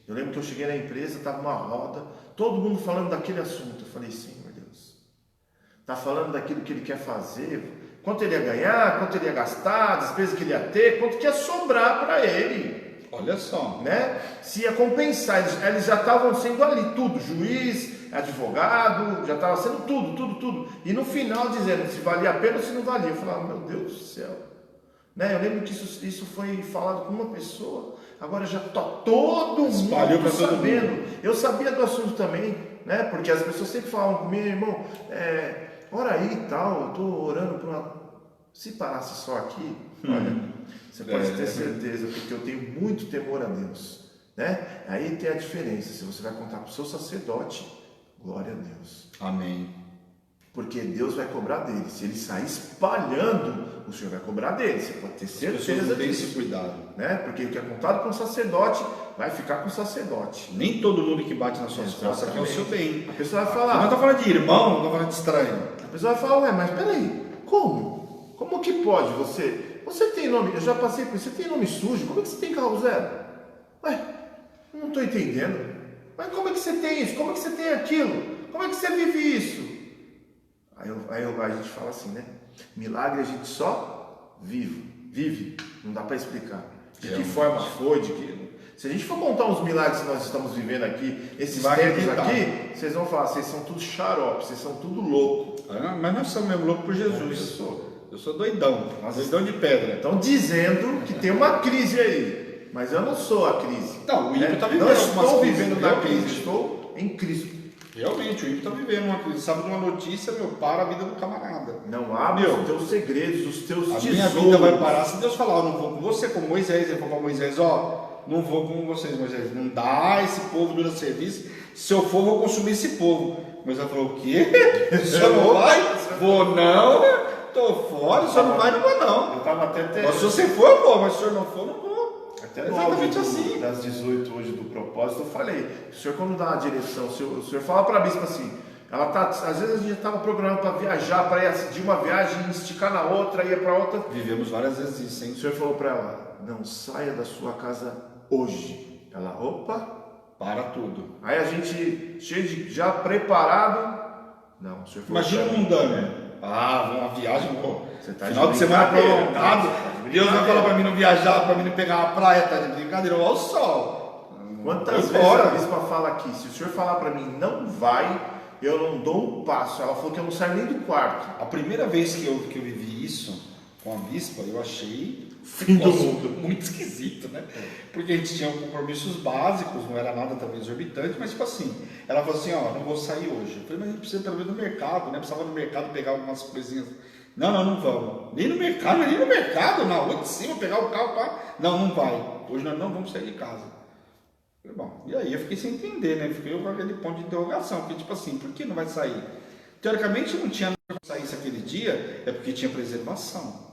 eu lembro que eu cheguei na empresa, estava uma roda, todo mundo falando daquele assunto. Eu falei: Senhor Deus, está falando daquilo que ele quer fazer, quanto ele ia ganhar, quanto ele ia gastar, a despesa que ele ia ter, quanto que ia sobrar para ele. Olha só, Né? Se ia compensar, eles já estavam sendo ali tudo, juiz, advogado, já estava sendo tudo. E no final dizendo se valia a pena ou se não valia. Eu falava: meu Deus do céu. Né? Eu lembro que isso foi falado com uma pessoa, agora já está todo espalhou mundo para todo sabendo. mundo. Eu sabia do assunto também, né? Porque as pessoas sempre falavam comigo: irmão, ora aí e tal, eu estou orando por uma... Se parasse só aqui, olha, você pode ter certeza, porque eu tenho muito temor a Deus, né? Aí tem a diferença, se você vai contar para o seu sacerdote, glória a Deus. amém. Porque Deus vai cobrar dele. Se ele sair espalhando, o Senhor vai cobrar dele. Você pode ter certeza Tem esse disso, cuidado. né? Porque o que é contado com o sacerdote vai ficar com o sacerdote. Nem todo mundo que bate nas suas costas quer o seu bem. A pessoa vai Não falar, estou falando de irmão, não estou falando de estranho. a pessoa vai falar: ué, mas peraí, como? Como que pode você tem nome, eu já passei por isso, você tem nome sujo, como é que você tem carro zero? Ué, não estou entendendo. Mas como é que você tem isso? Como é que você tem aquilo? Como é que você vive isso? Aí a gente fala assim, né? Milagre a gente só vive, não dá para explicar. De que forma foi, se a gente for contar os milagres que nós estamos vivendo aqui, esses tempos aqui, vocês vão falar: vocês são tudo xarope, vocês são tudo louco. Mas nós somos mesmo loucos por Jesus. Eu sou doidão, doidão de pedra. Estão dizendo que tem uma crise aí, mas eu não sou a crise. Não, o ímpio está vivendo Não algumas estou crises, vivendo na realmente. crise, estou em Cristo. Realmente, o ímpio está vivendo uma crise, sabe de uma notícia, para a vida do camarada. Não abre os teus segredos, os teus tesouros. A minha vida vai parar se Deus falar, eu não vou com você, como Moisés. Ele falou para Moisés, não vou com vocês, Moisés. Não dá esse povo durante o serviço. Se eu for, vou consumir esse povo. Moisés falou, o quê? O senhor não vai? Vou não, estou fora, o senhor não vai, não vou não. Eu estava até... Mas se você for, eu vou, mas se o senhor não for, não vou. Até no áudio assim. Das 18 hoje do propósito, eu falei, o senhor quando dá uma direção, o senhor fala para a bispa assim, ela tá, às vezes a gente estava programando para viajar, para ir de uma viagem, esticar na outra, ir para outra. Vivemos várias vezes isso, hein? O senhor falou para ela, não saia da sua casa hoje. Ela, opa, para tudo. Aí a gente, cheio de, já preparado, não, o senhor falou. Imagina um mundano. Uma viagem, pô. Você tá final de semana prolongado. Deus vai falar para mim não viajar, para mim não pegar a praia, tá de brincadeira, olha o sol. Quantas vezes a bispa fala aqui, se o senhor falar para mim não vai, eu não dou um passo. Ela falou que eu não saio nem do quarto. A primeira vez que eu vivi isso com a bispa, eu achei fim do mundo. Muito esquisito, né? Porque a gente tinha compromissos básicos, não era nada também exorbitante, mas tipo assim, ela falou assim, não vou sair hoje. Eu falei, mas a gente precisa pelo menos no mercado, né? Precisava no mercado pegar algumas coisinhas. Não vamos. Nem no mercado, na rua de cima, pegar o carro para... Não vai. Hoje nós não vamos sair de casa. Eu falei, bom, e aí eu fiquei sem entender, né? Fiquei com aquele ponto de interrogação, porque tipo assim, por que não vai sair? Teoricamente não tinha nada para sair aquele dia, é porque tinha preservação.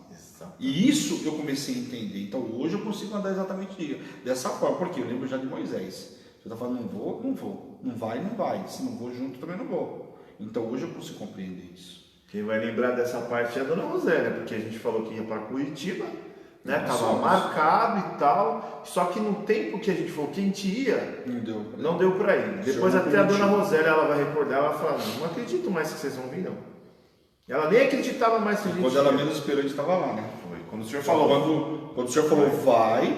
E isso eu comecei a entender. Então hoje eu consigo andar exatamente dessa forma. Porque eu lembro já de Moisés. Você está falando, não vou. Não vai. Se não vou junto, também não vou. Então hoje eu consigo compreender isso. Quem vai lembrar dessa parte é a dona Rosélia, porque a gente falou que ia para Curitiba, né? Estava marcado e tal. Só que no tempo que a gente falou que a gente ia, não deu para ir. Depois até a dona Rosélia ela vai recordar, ela fala, não acredito mais que vocês vão vir, não. Ela nem acreditava mais que a gente ia. Quando ela menos esperou, a gente estava lá, né? Quando o senhor falou, quando o senhor falou vai,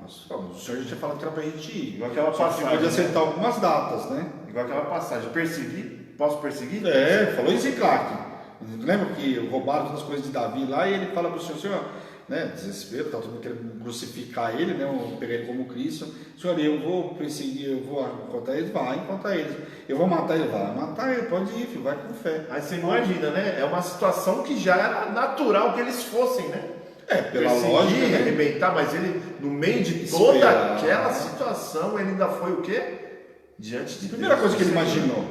o senhor já tinha falado que era pra gente ir. Igual aquela passagem. Pode acertar algumas datas, né? Igual aquela passagem. Perseguir? Posso perseguir? Falou em Ziclac. Lembra que roubaram todas as coisas de Davi lá e ele fala pro senhor, né? Desespero, tá todo mundo querendo crucificar ele, né? Pegar ele como Cristo. Senhor, eu vou perseguir, eu vou encontrar eles, vai encontrar eles. Eu vou matar ele, vai matar ele, pode ir, filho, vai com fé. Aí você imagina, né? É uma situação que já era natural que eles fossem, né? Pela lógica, né? Arrebentar, mas ele, no meio de toda aquela situação, ele ainda foi o quê? Diante de Primeira coisa que ele imaginou,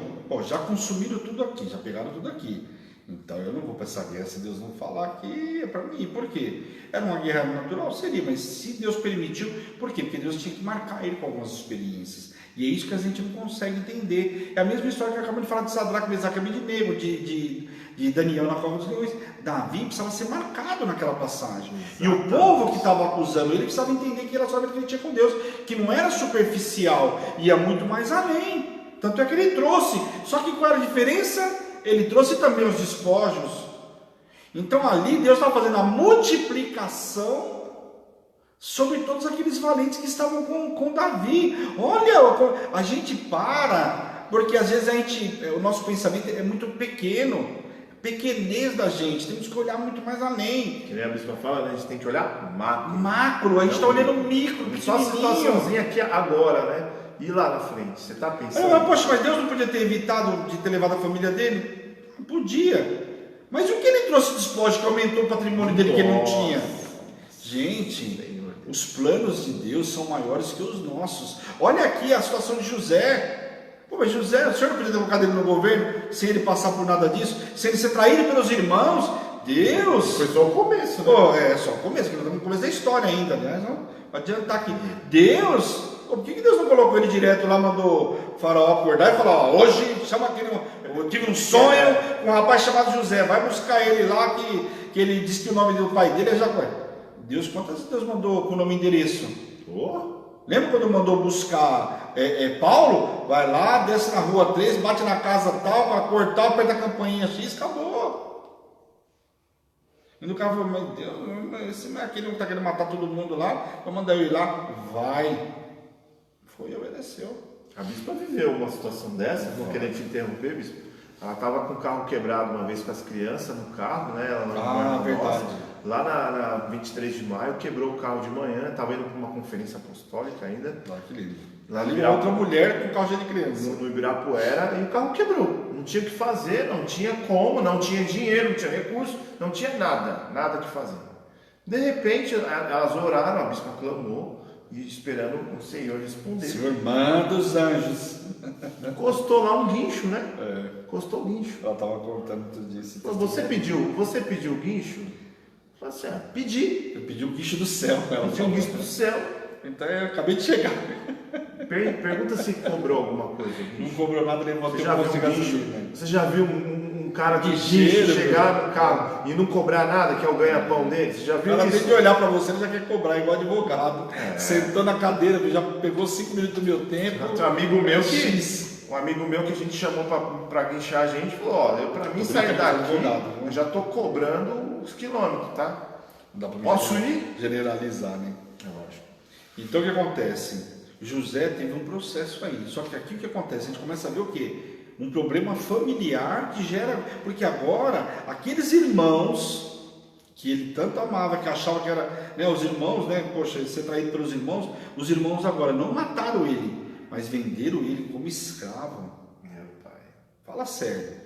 já consumiram tudo aqui, já pegaram tudo aqui. Então eu não vou para essa guerra se Deus não falar que é para mim. Por quê? Era uma guerra natural? Seria, mas se Deus permitiu, por quê? Porque Deus tinha que marcar ele com algumas experiências. E é isso que a gente não consegue entender. É a mesma história que acabamos de falar de Sadraque, Mesaque e Abednego, de Daniel na cova dos leões. Davi precisava ser marcado naquela passagem. Exatamente. E o povo que estava acusando ele precisava entender que era só que ele tinha com Deus, que não era superficial, ia muito mais além. Tanto é que ele trouxe. Só que qual era a diferença? Ele trouxe também os despojos. Então ali Deus estava fazendo a multiplicação sobre todos aqueles valentes que estavam com Davi. Olha, a gente porque às vezes o nosso pensamento é muito pequeno, pequenez da gente, temos que olhar muito mais além. Que nem a bispa fala, né? A gente tem que olhar macro, a gente está olhando micro, só a situaçãozinha aqui agora, né? E lá na frente, você está pensando... Poxa, mas Deus não podia ter evitado de ter levado a família dele? Não podia. Mas o que ele trouxe de despojo que aumentou o patrimônio dele que ele não tinha? Gente, os planos de Deus são maiores que os nossos. Olha aqui a situação de José. Mas José, o senhor não podia ter colocado ele no governo sem ele passar por nada disso? Sem ele ser traído pelos irmãos? Deus! Foi só o começo, né? Só o começo, que nós estamos no começo da história ainda, aliás, não adiantar aqui. Deus... Por que Deus não colocou ele direto lá, mandou o faraó acordar e falar, hoje chama aquele, eu tive um sonho com um rapaz chamado José, vai buscar ele lá, que ele disse que o nome do pai dele é Jacó. Quantas vezes Deus mandou com o nome e endereço? Lembra quando mandou buscar Paulo? Vai lá, desce na rua 3, bate na casa tal, vai cortar, aperta a campainha X, acabou. E no cara falou, meu Deus, esse não é aquele que está querendo matar todo mundo lá, vou mandar eu ir lá, vai. Foi e obedeceu. A bispa viveu uma situação dessa, não querendo te interromper, bispo. Ela estava com o carro quebrado uma vez com as crianças no carro, né? Verdade. Lá na 23 de maio, quebrou o carro de manhã, estava indo para uma conferência apostólica ainda. Que lindo. Lá Ali no outra mulher com carro cheio de criança. no Ibirapuera, e o carro quebrou. Não tinha o que fazer, não tinha como, não tinha dinheiro, não tinha recurso, não tinha nada que fazer. De repente, elas oraram, a bispa clamou, e esperando o Senhor responder. Senhor, manda os anjos. Encostou lá um guincho, né? Encostou o guincho. Ela estava contando tudo isso. Você pediu o guincho? Eu falei assim, pedi. Eu pedi o guincho do céu. Ela Pedi o falou. guincho do céu. Então eu acabei de chegar. Pergunta se cobrou alguma coisa. Não cobrou nada, nem Você botei já um viu posto de um guincho? gasolina. Você já viu um cara de Guincheiro, guincho chegar no carro e não cobrar nada, que é o ganha-pão dele? Você já viu Ela isso? tem de olhar para você, ela já quer cobrar, igual advogado. Sentou na cadeira, já pegou 5 minutos do meu tempo. Tem um amigo meu X. Um amigo meu que a gente chamou pra guinchar a gente falou, olha, pra mim Tô sair brincando, daqui, advogado, né? eu já tô cobrando os quilômetros, tá? Não dá pra Posso ir? generalizar, né? Eu acho. Então o que acontece? José teve um processo aí. Só que aqui o que acontece? A gente começa a ver o quê? Um problema familiar que gera. Porque agora, aqueles irmãos que ele tanto amava, que achava que era. Né, os irmãos, né? Poxa, ser traído pelos irmãos, os irmãos agora não mataram ele, mas venderam ele como escravo. Meu pai. Fala sério.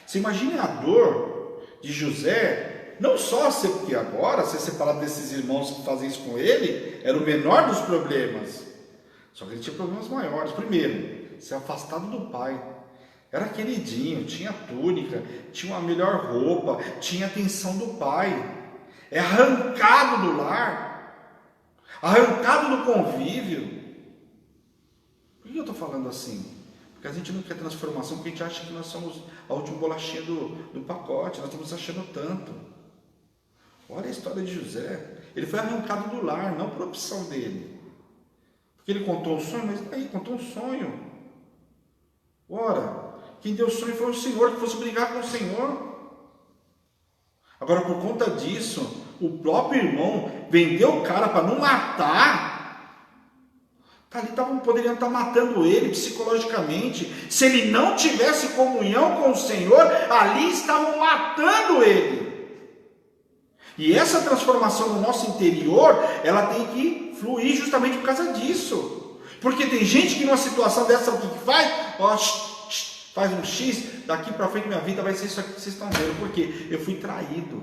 Você imagina a dor de José. Não só ser, porque agora, ser separado desses irmãos que fazem isso com ele, era o menor dos problemas. Só que ele tinha problemas maiores. Primeiro, ser afastado do pai. Era queridinho, tinha túnica, tinha uma melhor roupa, tinha atenção do pai. É arrancado do lar, arrancado do convívio. Por que eu estou falando assim? Porque a gente não quer transformação, porque a gente acha que nós somos a última bolachinha do pacote, nós estamos achando tanto. Olha a história de José. Ele foi arrancado do lar, não por opção dele. Porque ele contou um sonho, mas aí, contou um sonho. Ora, quem deu o sonho foi o Senhor, que fosse brigar com o Senhor. Agora, por conta disso, o próprio irmão vendeu o cara para não matar. Ali poderiam estar matando ele psicologicamente. Se ele não tivesse comunhão com o Senhor, ali estavam matando ele. E essa transformação no nosso interior, ela tem que fluir justamente por causa disso. Porque tem gente que numa situação dessa, o que faz? Ó, faz um X, daqui para frente minha vida vai ser isso aqui que vocês estão vendo. Porque eu fui traído.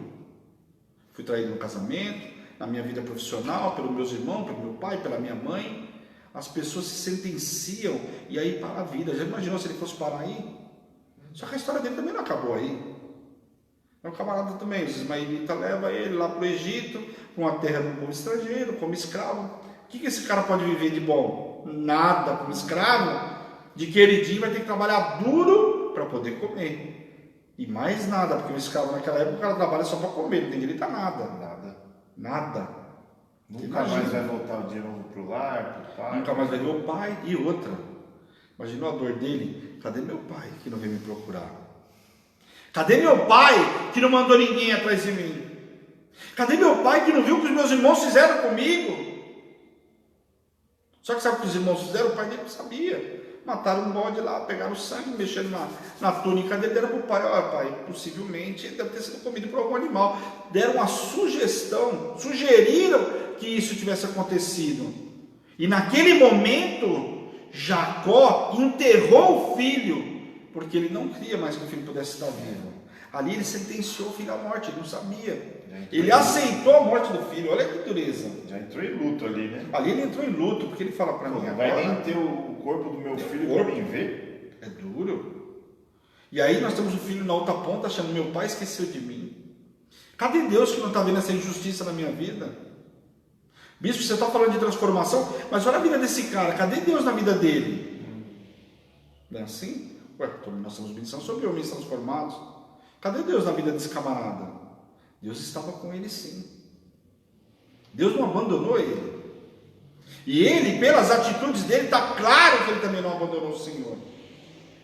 Fui traído no casamento, na minha vida profissional, pelos meus irmãos, pelo meu pai, pela minha mãe. As pessoas se sentenciam e aí para a vida. Já imaginou se ele fosse parar aí? Só que a história dele também não acabou aí. É um camarada também, os ismaelitas levam ele lá para o Egito, para uma terra do povo estrangeiro, como escravo. O que esse cara pode viver de bom? Nada. Como escravo, de queridinho, vai ter que trabalhar duro para poder comer. E mais nada, porque o escravo naquela época o cara trabalha só para comer, não tem direito a nada. Nada. Nunca mais vai voltar de novo pro lar, pro pai. Nunca mais vai ver o pai. E outra, imaginou a dor dele? Cadê meu pai que não veio me procurar? Cadê meu pai que não mandou ninguém atrás de mim? Cadê meu pai que não viu o que os meus irmãos fizeram comigo? Só que sabe o que os irmãos fizeram? O pai dele não sabia. Mataram um bode lá, pegaram o sangue, mexeram na túnica dele, deram para o pai. Olha, pai, possivelmente ele deve ter sido comido por algum animal. Deram uma sugestão, sugeriram que isso tivesse acontecido. E naquele momento, Jacó enterrou o filho, porque ele não queria mais que o filho pudesse estar vivo. Ali ele sentenciou o filho à morte, ele não sabia. Ele aceitou a morte do filho, olha que dureza. Já entrou em luto ali, né? Ali ele entrou em luto, porque ele fala para mim Não agora... vai nem ter o corpo do meu filho para mim ver. É duro. E aí nós temos o filho na outra ponta, achando meu pai esqueceu de mim. Cadê Deus que não está vendo essa injustiça na minha vida? Bispo, você está falando de transformação, mas olha a vida desse cara, cadê Deus na vida dele? Não é assim? Ué, nós estamos pensando sobre homens transformados. Cadê Deus na vida desse camarada? Deus estava com ele sim. Deus não abandonou ele. E ele, pelas atitudes dele, está claro que ele também não abandonou o Senhor.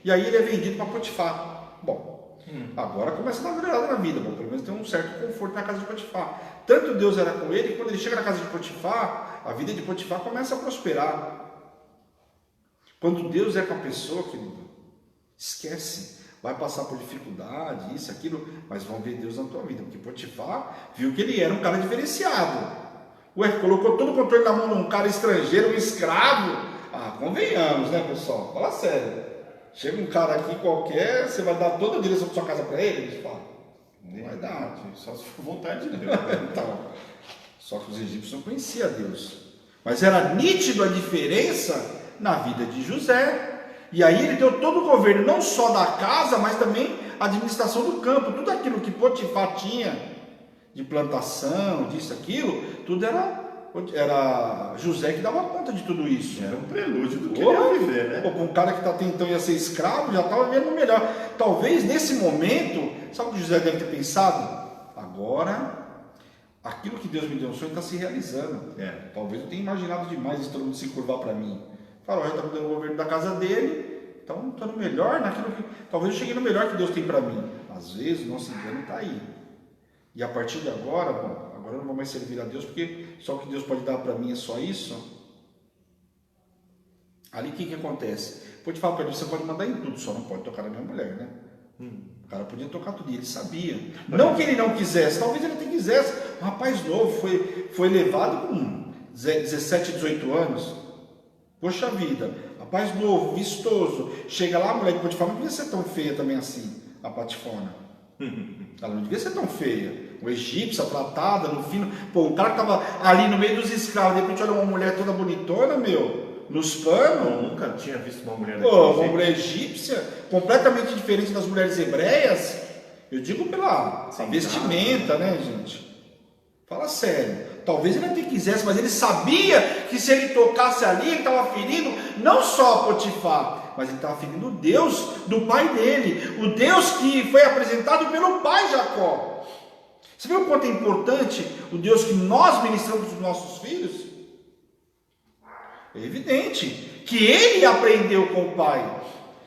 E aí ele é vendido para Potifar. Bom, agora começa a dar uma virada na vida. Bom, pelo menos tem um certo conforto na casa de Potifar. Tanto Deus era com ele, que quando ele chega na casa de Potifar, a vida de Potifar começa a prosperar. Quando Deus é com a pessoa, querido, esquece. vai passar por dificuldade, isso, aquilo, mas vão ver Deus na tua vida, porque Potifar viu que ele era um cara diferenciado. Ué, colocou todo o controle na mão de um cara estrangeiro, um escravo. Ah, convenhamos, né, pessoal? Fala sério. Chega um cara aqui qualquer, você vai dar toda a direção da sua casa para ele? Eles falam, não vai dar, só se for vontade de Deus. Então, só que os egípcios não conheciam Deus. Mas era nítido a diferença na vida de José. E aí ele deu todo o governo, não só da casa, mas também a administração do campo. Tudo aquilo que Potifar tinha de plantação, disso, aquilo, tudo era José que dava conta de tudo isso. Era um prelúdio do que ele ia viver, né? Com um cara que até então ia ser escravo, já estava vivendo melhor. Talvez nesse momento, sabe o que José deve ter pensado? Agora, aquilo que Deus me deu um sonho está se realizando. Talvez eu tenha imaginado demais isso, todo mundo se curvar para mim. Faraó já está me dando o governo da casa dele, então estou no melhor, naquilo que. Talvez eu cheguei no melhor que Deus tem para mim. Às vezes o nosso engano está aí. E a partir de agora, bom, agora eu não vou mais servir a Deus, porque só o que Deus pode dar para mim é só isso. Ali o que acontece? Pode falar para ele, você pode mandar em tudo, só não pode tocar na minha mulher, né? O cara podia tocar tudo, e ele sabia. Não que ele não quisesse, talvez ele até quisesse. Um rapaz novo foi levado com 17, 18 anos. Poxa vida, rapaz novo, vistoso. Chega lá, a mulher de Potifar não devia ser tão feia também assim, a Patifona. Ela não devia ser tão feia. O egípcio, tratada, no fino. Pô, o cara que estava ali no meio dos escravos, de repente olha uma mulher toda bonitona, nos panos. Eu nunca tinha visto uma mulher uma mulher egípcia, completamente diferente das mulheres hebreias. Eu digo pela vestimenta, né, gente? Fala sério. Talvez ele até quisesse, mas ele sabia que se ele tocasse ali, ele estava ferindo não só Potifar, mas ele estava ferindo o Deus do pai dele, o Deus que foi apresentado pelo pai Jacó. Você viu o quanto é importante o Deus que nós ministramos para os nossos filhos? É evidente que ele aprendeu com o pai.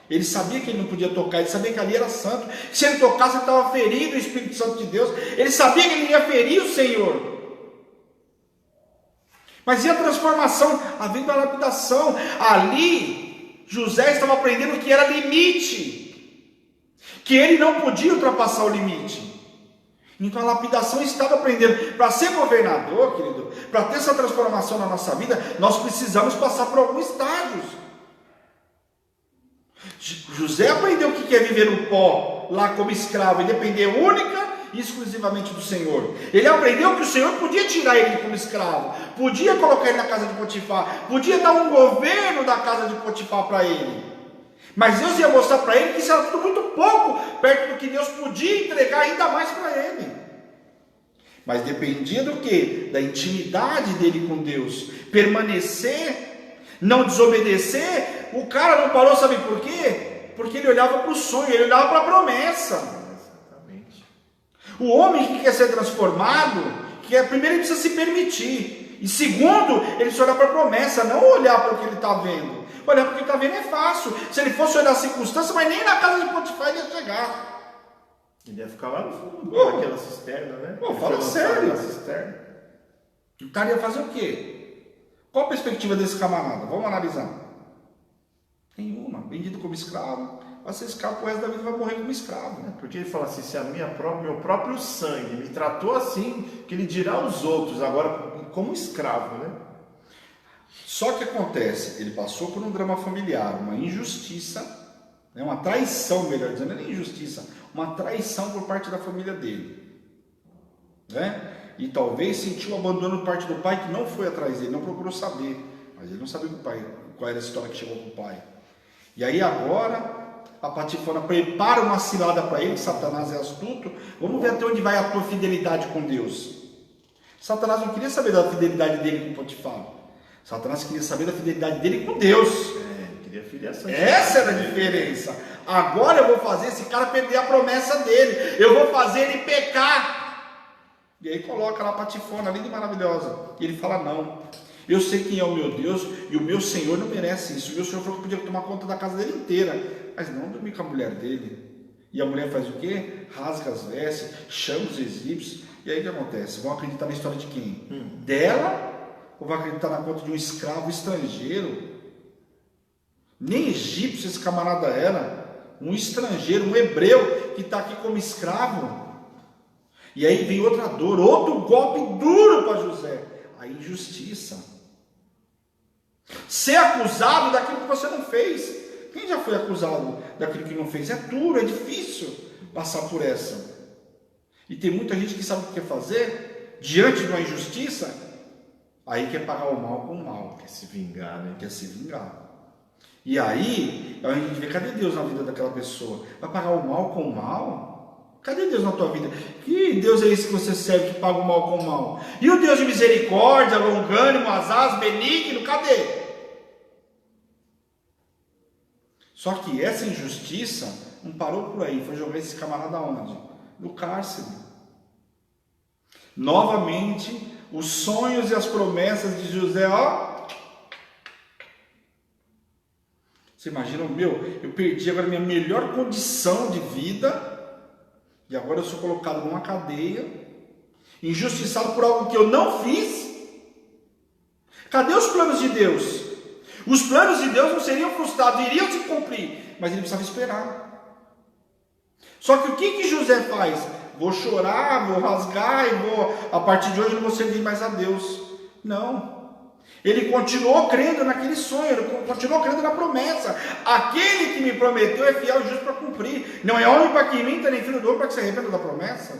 Ele sabia que ele não podia tocar, ele sabia que ali era santo. Se ele tocasse, ele estava ferindo o Espírito Santo de Deus. Ele sabia que ele ia ferir o Senhor. Mas e a transformação? Havendo a lapidação. Ali, José estava aprendendo que era limite. Que ele não podia ultrapassar o limite. Então a lapidação estava aprendendo. Para ser governador, querido, para ter essa transformação na nossa vida, nós precisamos passar por alguns estágios. José aprendeu o que é viver no pó, lá como escravo, e depender única e exclusivamente do Senhor. Ele aprendeu que o Senhor podia tirar ele como escravo, podia colocar ele na casa de Potifar, podia dar um governo da casa de Potifar para ele. Mas Deus ia mostrar para ele que isso era tudo muito pouco, perto do que Deus podia entregar ainda mais para ele. Mas dependia do que? Da intimidade dele com Deus, permanecer, não desobedecer. O cara não parou, sabe por quê? Porque ele olhava para o sonho, ele olhava para a promessa. Exatamente. O homem que quer ser transformado, primeiro ele precisa se permitir. E segundo, ele precisa olhar para a promessa, não olhar para o que ele está vendo. Olhar para o que ele está vendo é fácil. Se ele fosse olhar a circunstância, mas nem na casa de Potifar ele ia chegar. Ele ia ficar lá no fundo daquela cisterna, né? Fala sério. Cisterna. O cara ia fazer o quê? Qual a perspectiva desse camarada? Vamos analisar. Nenhuma. Vendido como escravo. Vai ser escravo pro resto da vida, vai morrer como escravo. Porque ele fala assim, se meu próprio sangue me tratou assim, que ele dirá aos outros, agora como escravo, né? Só que acontece, ele passou por um drama familiar, uma injustiça, né, uma traição, melhor dizendo, não é injustiça, uma traição por parte da família dele. Né? E talvez sentiu o abandono por parte do pai, que não foi atrás dele, não procurou saber. Mas ele não sabia qual era a história que chegou para o pai. E aí agora, a Patifona prepara uma cilada para ele, que Satanás é astuto. Vamos ver até onde vai a tua fidelidade com Deus. Satanás não queria saber da fidelidade dele com Potifar. Satanás queria saber da fidelidade dele com Deus. Queria filiação. Essa era a diferença. Agora eu vou fazer esse cara perder a promessa dele. Eu vou fazer ele pecar. E aí coloca lá a Patifona, linda e maravilhosa. E ele fala, não. Eu sei quem é o meu Deus e o meu Senhor não merece isso. O meu Senhor falou que podia tomar conta da casa dele inteira. Mas não dormir com a mulher dele. E a mulher faz o quê? Rasga as vestes, chama os egípcios. E aí o que acontece? Vão acreditar na história de quem? Dela? Ou vai acreditar na conta de um escravo estrangeiro? Nem egípcio esse camarada era. um estrangeiro, um hebreu que está aqui como escravo. E aí vem outra dor, outro golpe duro para José, a injustiça. Ser acusado daquilo que você não fez. Quem já foi acusado daquilo que não fez? É duro, é difícil passar por essa. E tem muita gente que sabe o que quer fazer diante de uma injustiça, aí quer pagar o mal com o mal. Quer se vingar, né? Quer se vingar. E aí, a gente vê, cadê Deus na vida daquela pessoa? Vai pagar o mal com o mal? Cadê Deus na tua vida? Que Deus é esse que você serve, que paga o mal com o mal? E o Deus de misericórdia, longânimo, asaz, benigno, cadê? Só que essa injustiça não parou por aí, foi jogar esse camarada onde? No cárcere. Novamente, os sonhos e as promessas de José, ó. Você imagina, eu perdi agora a minha melhor condição de vida, e agora eu sou colocado numa cadeia, injustiçado por algo que eu não fiz. Cadê os planos de Deus? Os planos de Deus não seriam frustrados, iriam se cumprir, mas ele precisava esperar. Só que o que José faz? Vou chorar, vou rasgar e a partir de hoje não vou servir mais a Deus. Não. Ele continuou crendo naquele sonho, ele continuou crendo na promessa. Aquele que me prometeu é fiel e justo para cumprir. Não é homem para que minta, nem filho do homem para que se arrependa da promessa.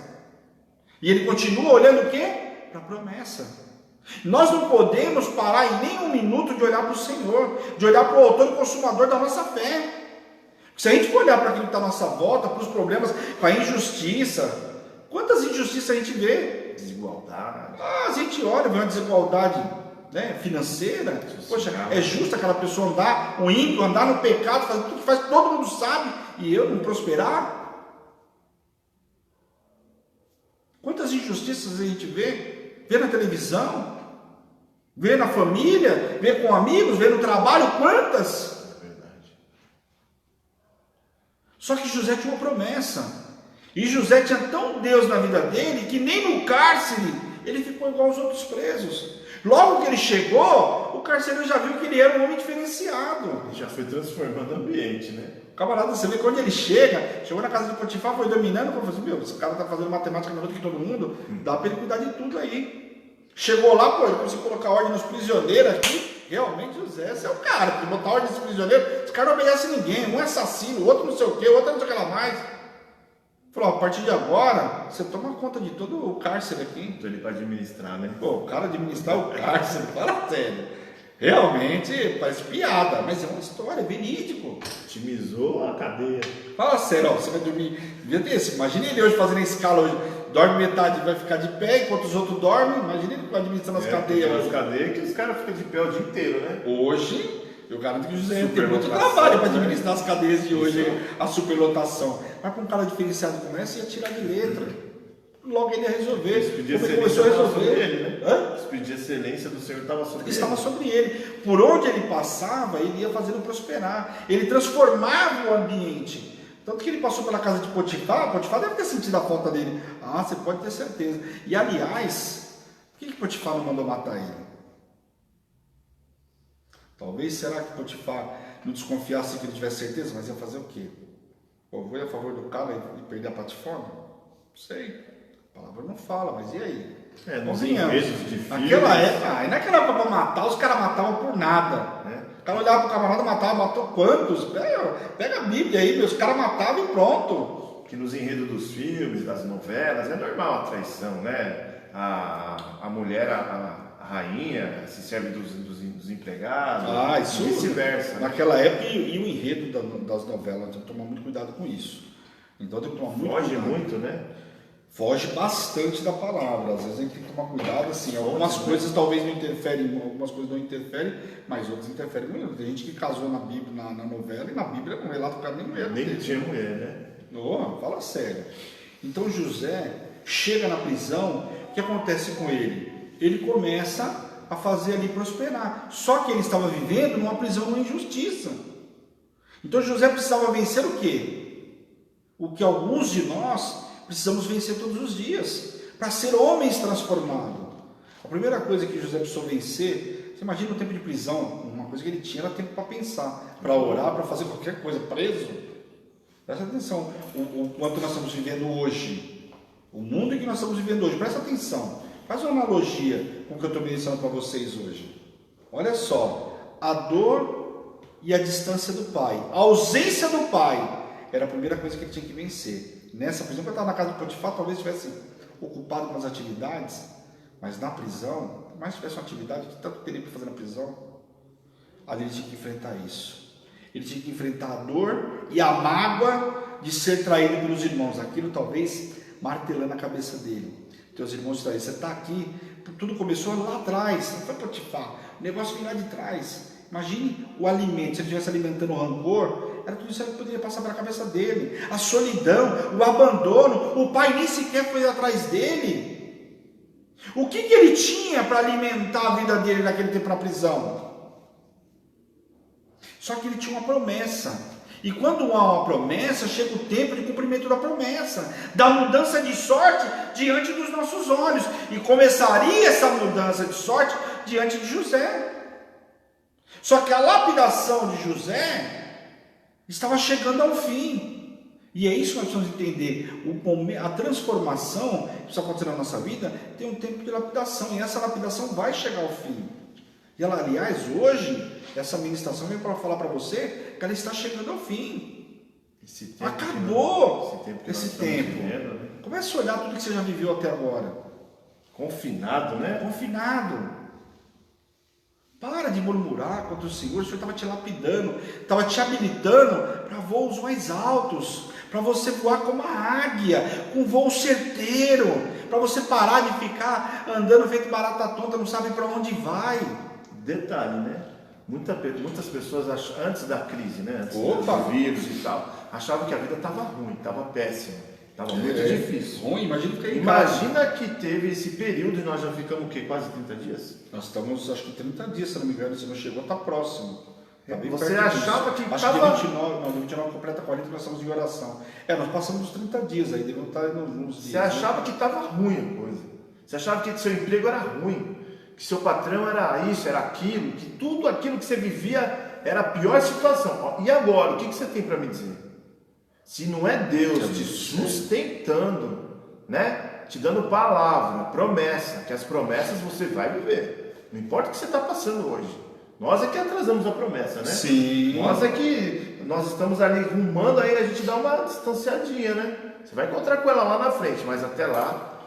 E ele continua olhando o quê? Para a promessa. Nós não podemos parar em nem um minuto de olhar para o Senhor, de olhar para o autor e consumador da nossa fé. Se a gente for olhar para aquilo que está à nossa volta, para os problemas, para a injustiça, quantas injustiças a gente vê? Desigualdade. A gente olha, vê uma desigualdade, né, financeira. Poxa, é justo aquela pessoa andar, o ímpio andar no pecado, fazer tudo que faz, todo mundo sabe, e eu não prosperar? Quantas injustiças a gente vê na televisão, vê na família, vê com amigos, vê no trabalho, quantas? É verdade. Só que José tinha uma promessa, e José tinha tão Deus na vida dele, que nem no cárcere ele ficou igual aos outros presos. Logo que ele chegou, o carcereiro já viu que ele era um homem diferenciado. Já foi transformando o ambiente, né? Camarada, você vê que quando ele chegou na casa de Potifar, foi dominando, falou assim, esse cara tá fazendo matemática melhor do que todo mundo, dá para ele cuidar de tudo aí. Chegou lá, ele conseguiu colocar ordem nos prisioneiros aqui, realmente José, esse é o cara, porque botar ordem nos prisioneiros, esse cara não obedece ninguém, um é assassino, o outro não sei o quê, o outro não sei o que lá mais. Falou, a partir de agora, você toma conta de todo o cárcere aqui. Então ele para administrar, né? Pô, o cara administrar o cárcere, fala sério. Realmente, parece piada, mas é uma história, é verídico. Otimizou a cadeia. Fala sério, ó, você vai dormir. Imagina ele hoje fazendo a escala hoje. Dorme metade, vai ficar de pé, enquanto os outros dormem. Imagina ele administrando as cadeias. As cadeias que os caras ficam de pé o dia inteiro, né? Hoje, eu garanto que o José tem muito trabalho para administrar as cadeias de hoje, a superlotação. Mas para um cara diferenciado como esse, ia tirar de letra. Logo ele ia resolver. Ele começou a resolver. Ele, né? O espírito de excelência do Senhor estava sobre ele. Estava sobre ele. Por onde ele passava, ele ia fazendo prosperar. Ele transformava o ambiente. Tanto que ele passou pela casa de Potifar. Potifar deve ter sentido a falta dele. Ah, você pode ter certeza. E aliás, por que Potifar não mandou matar ele? Talvez, será que Potifar não desconfiasse que ele tivesse certeza? Mas ia fazer o quê? Pô, vou ir a favor do cara e perder a plataforma? Não sei. A palavra não fala, mas e aí? Nos enredos de filme. Naquela época para matar, os caras matavam por nada. Né? O cara olhava pro camarada, matou quantos? Pega a Bíblia aí, os caras matavam e pronto. Que nos enredos dos filmes, das novelas, é normal a traição, né? A mulher, a rainha, se serve dos empregados, isso, e vice-versa. Naquela época, e o enredo das novelas, tem que tomar muito cuidado com isso. Então tem que tomar muito cuidado. Foge muito, né? Foge bastante da palavra. Às vezes a gente tem que tomar cuidado, assim, algumas coisas talvez não interferem, algumas coisas não interferem, mas outras interferem muito. Tem gente que casou na Bíblia, na novela, e na Bíblia não relata o cara nem mulher. Nem tinha mulher, né? Não, fala sério. Então José chega na prisão, o que acontece com ele? Ele começa a fazer ali prosperar. Só que ele estava vivendo numa prisão, numa injustiça. Então José precisava vencer o quê? O que alguns de nós precisamos vencer todos os dias, para ser homens transformados. A primeira coisa que José precisou vencer, você imagina o tempo de prisão, uma coisa que ele tinha era tempo para pensar, para orar, para fazer qualquer coisa, preso. Presta atenção, o quanto nós estamos vivendo hoje. O mundo em que nós estamos vivendo hoje. Presta atenção. Faz uma analogia com o que eu estou mencionando para vocês hoje. Olha só, a dor e a distância do pai. A ausência do pai era a primeira coisa que ele tinha que vencer. Nessa prisão, quando eu estava na casa do Potifar, talvez estivesse ocupado com as atividades, mas na prisão, por mais que tivesse uma atividade, que tanto teria para fazer na prisão, ali ele tinha que enfrentar isso. Ele tinha que enfrentar a dor e a mágoa de ser traído pelos irmãos. Aquilo talvez martelando a cabeça dele. Teus irmãos traíram. Você está aqui, tudo começou lá atrás, não foi Potifar. O negócio vem lá de trás. Imagine o alimento, se ele estivesse alimentando o rancor, era tudo isso que poderia passar pela cabeça dele. A solidão, o abandono, o pai nem sequer foi atrás dele. O que ele tinha para alimentar a vida dele naquele tempo na prisão? Só que ele tinha uma promessa. E quando há uma promessa, chega o tempo de cumprimento da promessa, da mudança de sorte diante dos nossos olhos. E começaria essa mudança de sorte diante de José. Só que a lapidação de José estava chegando ao fim. E é isso que nós precisamos entender. A transformação que está acontecendo na nossa vida tem um tempo de lapidação. E essa lapidação vai chegar ao fim. E ela, aliás, hoje, essa ministração veio para falar para você que ela está chegando ao fim. Acabou esse tempo. Vivendo, né? Comece a olhar tudo que você já viveu até agora. Confinado, né? Confinado. Para de murmurar contra o Senhor estava te lapidando, estava te habilitando para voos mais altos, para você voar como uma águia, com voo certeiro, para você parar de ficar andando feito barata tonta, não sabe para onde vai. Detalhe, né? Muitas pessoas antes da crise, né? Antes Opa! do vírus e tal, achavam que a vida estava ruim, estava péssima, estava muito difícil. Ruim, imagina ficar em casa. Imagina que teve esse período e nós já ficamos o quê? Quase 30 dias? Nós estamos, acho que 30 dias, se não me engano, se não chegou, está próximo. Tá bem Você perto achava disso. que acho estava... que dia 29, não, dia 29 completa 40 e nós estamos em oração. Nós passamos os 30 dias aí, devemos estar nos dias. Você achava que estava ruim a coisa. Você achava que seu emprego era ruim, que seu patrão era isso, era aquilo, que tudo aquilo que você vivia era a pior situação. E agora, o que você tem para me dizer? Se não é Deus te sustentando, né? Te dando palavra, promessa, que as promessas você vai viver. Não importa o que você está passando hoje. Nós é que atrasamos a promessa, né? Sim. Nós é que nós estamos ali rumando, aí a gente dá uma distanciadinha, né? Você vai encontrar com ela lá na frente, mas até lá,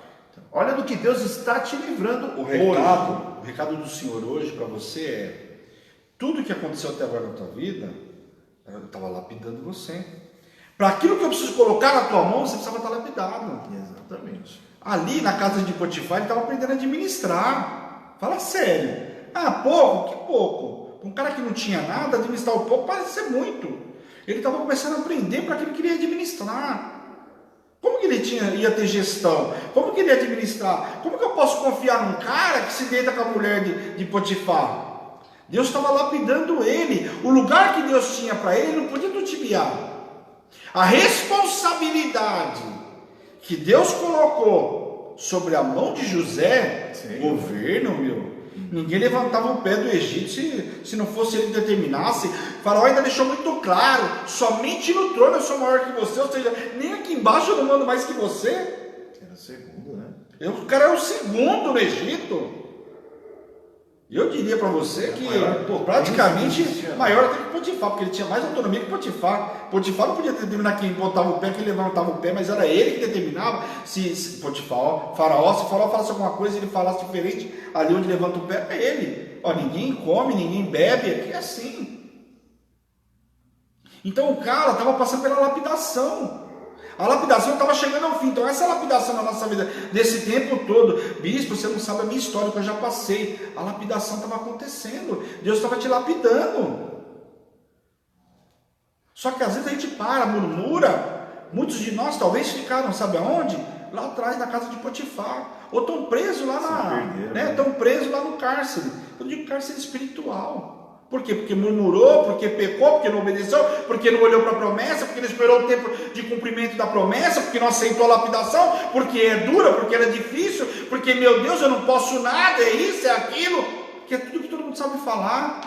olha do que Deus está te livrando O recado do Senhor hoje para você é: tudo que aconteceu até agora na tua vida, eu estava lapidando você. Para aquilo que eu preciso colocar na tua mão, você precisava estar lapidado. Exatamente. Ali na casa de Potifar, ele estava aprendendo a administrar. Fala sério. Pouco? Que pouco? Um cara que não tinha nada, administrar o pouco parece ser muito. Ele estava começando a aprender para aquilo que ele ia administrar. Como que ele ia ter gestão? Como que ele ia administrar? Como que eu posso confiar num cara que se deita com a mulher de Potifar? Deus estava lapidando ele. O lugar que Deus tinha para ele não podia tutibiar. A responsabilidade que Deus colocou sobre a mão de José, governo, meu, ninguém levantava o pé do Egito se não fosse ele que determinasse. O faraó ainda deixou muito claro: somente no trono eu sou maior que você, ou seja, nem aqui embaixo eu não mando mais que você. Era o segundo, né? O cara era o segundo no Egito. Eu diria para você que praticamente maior até que Potifar, porque ele tinha mais autonomia que Potifar. Potifar não podia determinar quem botava o pé, quem levantava o pé, mas era ele que determinava. Se Potifar, Faraó, se o Faraó falasse alguma coisa e ele falasse diferente, ali onde levanta o pé é ele. Ninguém come, ninguém bebe, aqui é assim. Então o cara estava passando pela lapidação. A lapidação estava chegando ao fim. Então essa lapidação na nossa vida, desse tempo todo, bispo, você não sabe a minha história, que eu já passei. A lapidação estava acontecendo. Deus estava te lapidando. Só que às vezes a gente murmura. Muitos de nós talvez ficaram, sabe aonde? Lá atrás da casa de Potifar. Ou estão presos lá estão presos lá no cárcere. Eu digo cárcere espiritual. Por quê? Porque murmurou, porque pecou, porque não obedeceu, porque não olhou para a promessa, porque não esperou o tempo de cumprimento da promessa, porque não aceitou a lapidação, porque é dura, porque ela é difícil, porque, meu Deus, eu não posso nada, é isso, é aquilo, que é tudo que todo mundo sabe falar.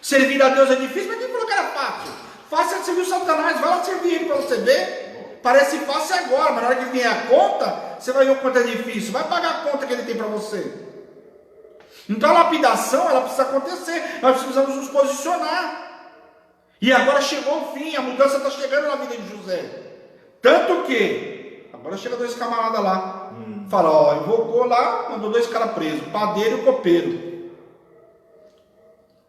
Servir a Deus é difícil, mas quem falou que era fácil? Fácil é servir o Satanás, vai lá servir ele para você ver. Parece fácil agora, mas na hora que vier a conta, você vai ver o quanto é difícil. Vai pagar a conta que ele tem para você. Então a lapidação, ela precisa acontecer. Nós precisamos nos posicionar. E agora chegou o fim, a mudança está chegando na vida de José. Tanto que, agora chega 2 camaradas lá. Fala, ó, invocou lá, mandou 2 caras presos, o padeiro e o copeiro.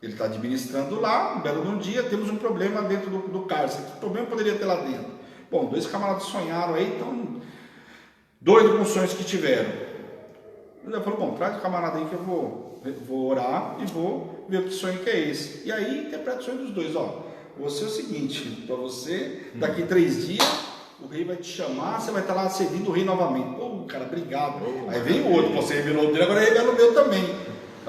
Ele está administrando lá, um belo dia, temos um problema dentro do cárcere. Que problema poderia ter lá dentro? Bom, 2 camaradas sonharam aí, então, doido com os sonhos que tiveram. Ele falou, bom, traz o camarada aí que eu vou orar e vou ver que sonho que é esse. E aí, interpreta o sonho dos dois, ó. Você é o seguinte, para você, daqui 3 dias, o rei vai te chamar, você vai estar lá servindo o rei novamente. Pô, cara, obrigado. Aí vem o outro, você revelou o dele, agora revela o meu também.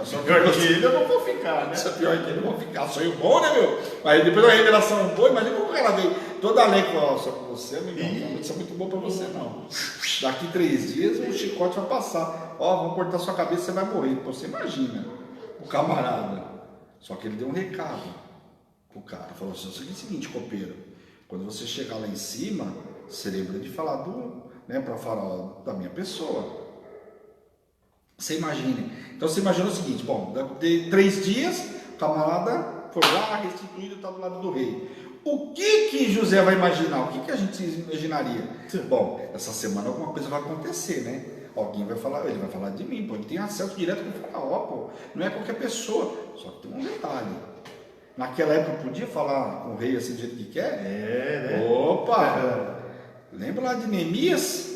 Só pior que ele eu não vou ficar, né? Só pior que ele não vou ficar. Sonho bom, né, meu? Aí depois da revelação boa, imagina como o cara veio toda alegre. Ó, só que você, amigão, isso é muito bom pra você, não. Daqui 3 dias o chicote vai passar. Ó, vamos cortar sua cabeça, você vai morrer. Pô, você imagina o camarada. Só que ele deu um recado pro cara. Falou assim, é o seguinte, copeiro. Quando você chegar lá em cima, você lembra de falar para falar da minha pessoa. Você imagine. Então você imagina o seguinte, bom, de 3 dias, o camarada foi lá, restituído, está do lado do rei. O que José vai imaginar? O que a gente imaginaria? Bom, essa semana alguma coisa vai acontecer, né? Alguém vai falar, ele vai falar de mim, pô, ele tem acesso direto com o faraó, pô, não é qualquer pessoa. Só que tem um detalhe. Naquela época podia falar com o rei assim do jeito que quer? Né? Opa! Lembra lá de Neemias?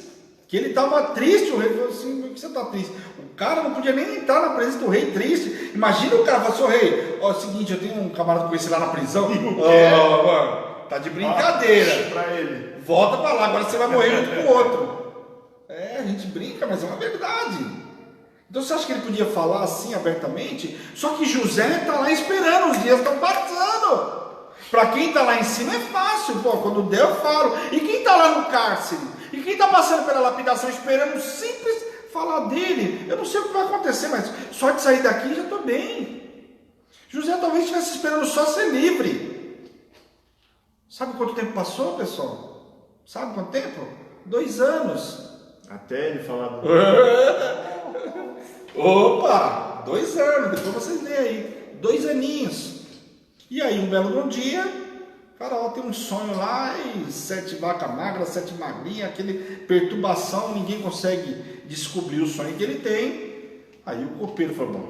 Que ele estava triste, o rei falou assim, por que você está triste? O cara não podia nem entrar na presença do rei triste. Imagina o cara falar assim, rei, ó, é o seguinte, eu tenho um camarada que conheci lá na prisão. Mano, tá de brincadeira. Pra ele. Volta para lá, agora você vai morrer junto com o outro. É, a gente brinca, mas é uma verdade. Então você acha que ele podia falar assim abertamente? Só que José está lá esperando, os dias estão passando. Para quem está lá em cima é fácil, pô, quando der eu falo. E quem está lá no cárcere? E quem está passando pela lapidação esperando simples falar dele? Eu não sei o que vai acontecer, mas só de sair daqui já estou bem. José talvez estivesse esperando só ser livre. Sabe quanto tempo passou, pessoal? Sabe quanto tempo? 2 anos. Até ele falar do... Opa! 2 anos, depois vocês leem aí. 2 aninhos. E aí, um belo dia, o faraó tem um sonho lá e 7 vacas magras, 7 magrinhas, aquele perturbação, ninguém consegue descobrir o sonho que ele tem. Aí o copeiro falou, bom,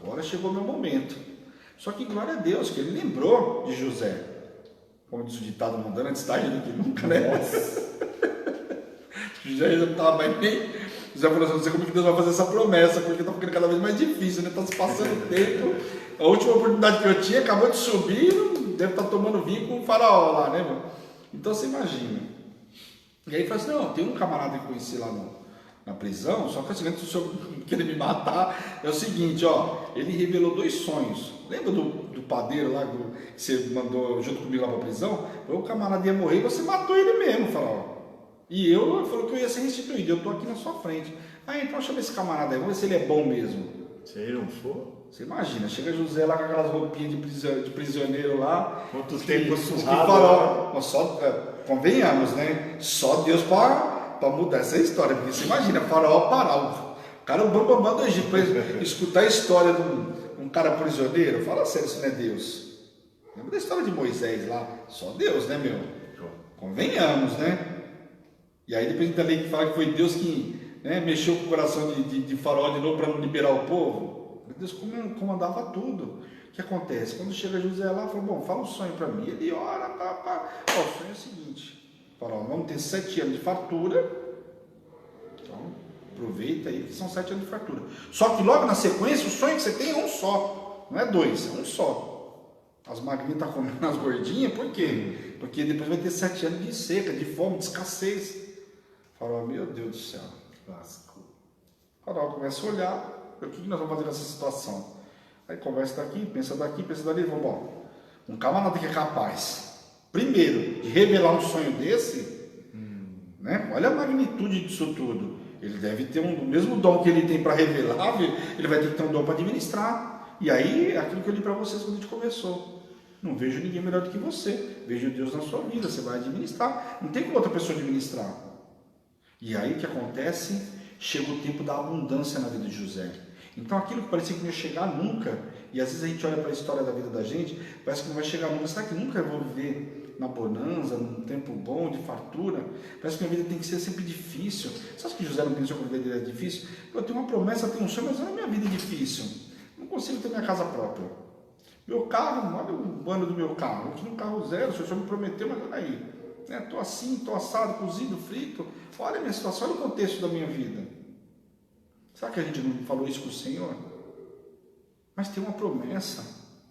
agora chegou o meu momento. Só que glória a Deus, que ele lembrou de José. Como diz o ditado mundano, antes tarde do que nunca, né? José já estava mais nem... José falou assim, não sei como que Deus vai fazer essa promessa, porque está ficando cada vez mais difícil, né? Está se passando o tempo. A última oportunidade que eu tinha, acabou de subir, deve estar tomando vinho com o faraó lá, né, mano? Então você imagina. E aí ele falou assim, não, tem um camarada que eu conheci lá na prisão, só que assim, antes do senhor querer me matar, é o seguinte, ó, ele revelou 2 sonhos. Lembra do padeiro lá, que você mandou junto comigo lá pra prisão? O camarada ia morrer e você matou ele mesmo, faraó. E ele falou que eu ia ser restituído, eu estou aqui na sua frente. Aí então chama esse camarada aí, vamos ver se ele é bom mesmo. Se ele não for... Você imagina, chega José lá com aquelas roupinhas de prisioneiro lá. Quanto tempo surrado. Faraó. Só, convenhamos, né? Só Deus para mudar essa história. Porque você imagina, faraó parar. O cara, o bambambam do Egito, para escutar a história de um cara prisioneiro. Fala sério, isso não é Deus. Lembra da história de Moisés lá? Só Deus, né, meu? Convenhamos, né? E aí depois também fala que foi Deus que, né, mexeu com o coração de faraó de novo para não liberar o povo. Deus comandava tudo. O que acontece? Quando chega José lá, fala, bom, fala um sonho para mim. Ele ora, Ó, o sonho é o seguinte, faraó, vamos ter 7 anos de fartura. Então, aproveita aí que são 7 anos de fartura. Só que logo na sequência, o sonho que você tem é um só. Não é 2, é um só. As magrinhas estão comendo as gordinhas, por quê? Porque depois vai ter 7 anos de seca, de fome, de escassez. Faraó, meu Deus do céu. O faraó começa a olhar. O que nós vamos fazer nessa situação? Aí conversa daqui, pensa dali, vamos, bom, um camarada que é capaz, primeiro, de revelar um sonho desse, né? Olha a magnitude disso tudo. Ele deve ter o mesmo dom que ele tem para revelar, ele vai ter que ter um dom para administrar. E aí, aquilo que eu li para vocês quando a gente começou. Não vejo ninguém melhor do que você. Vejo Deus na sua vida, você vai administrar. Não tem como outra pessoa administrar. E aí o que acontece? Chega o tempo da abundância na vida de José. Então aquilo que parecia que não ia chegar nunca, e às vezes a gente olha para a história da vida da gente, parece que não vai chegar nunca. Será que nunca eu vou viver na bonança, num tempo bom, de fartura? Parece que minha vida tem que ser sempre difícil. Você acha que José não pensou que a vida dele era difícil? Eu tenho uma promessa, eu tenho um sonho, mas olha a minha vida difícil. Não consigo ter minha casa própria. Meu carro, olha o ano do meu carro. Eu tinha um carro zero, o senhor me prometeu, mas olha aí. Estou assim, estou assado, cozido, frito. Olha a minha situação, olha o contexto da minha vida. Será que a gente não falou isso com o Senhor? Mas tem uma promessa.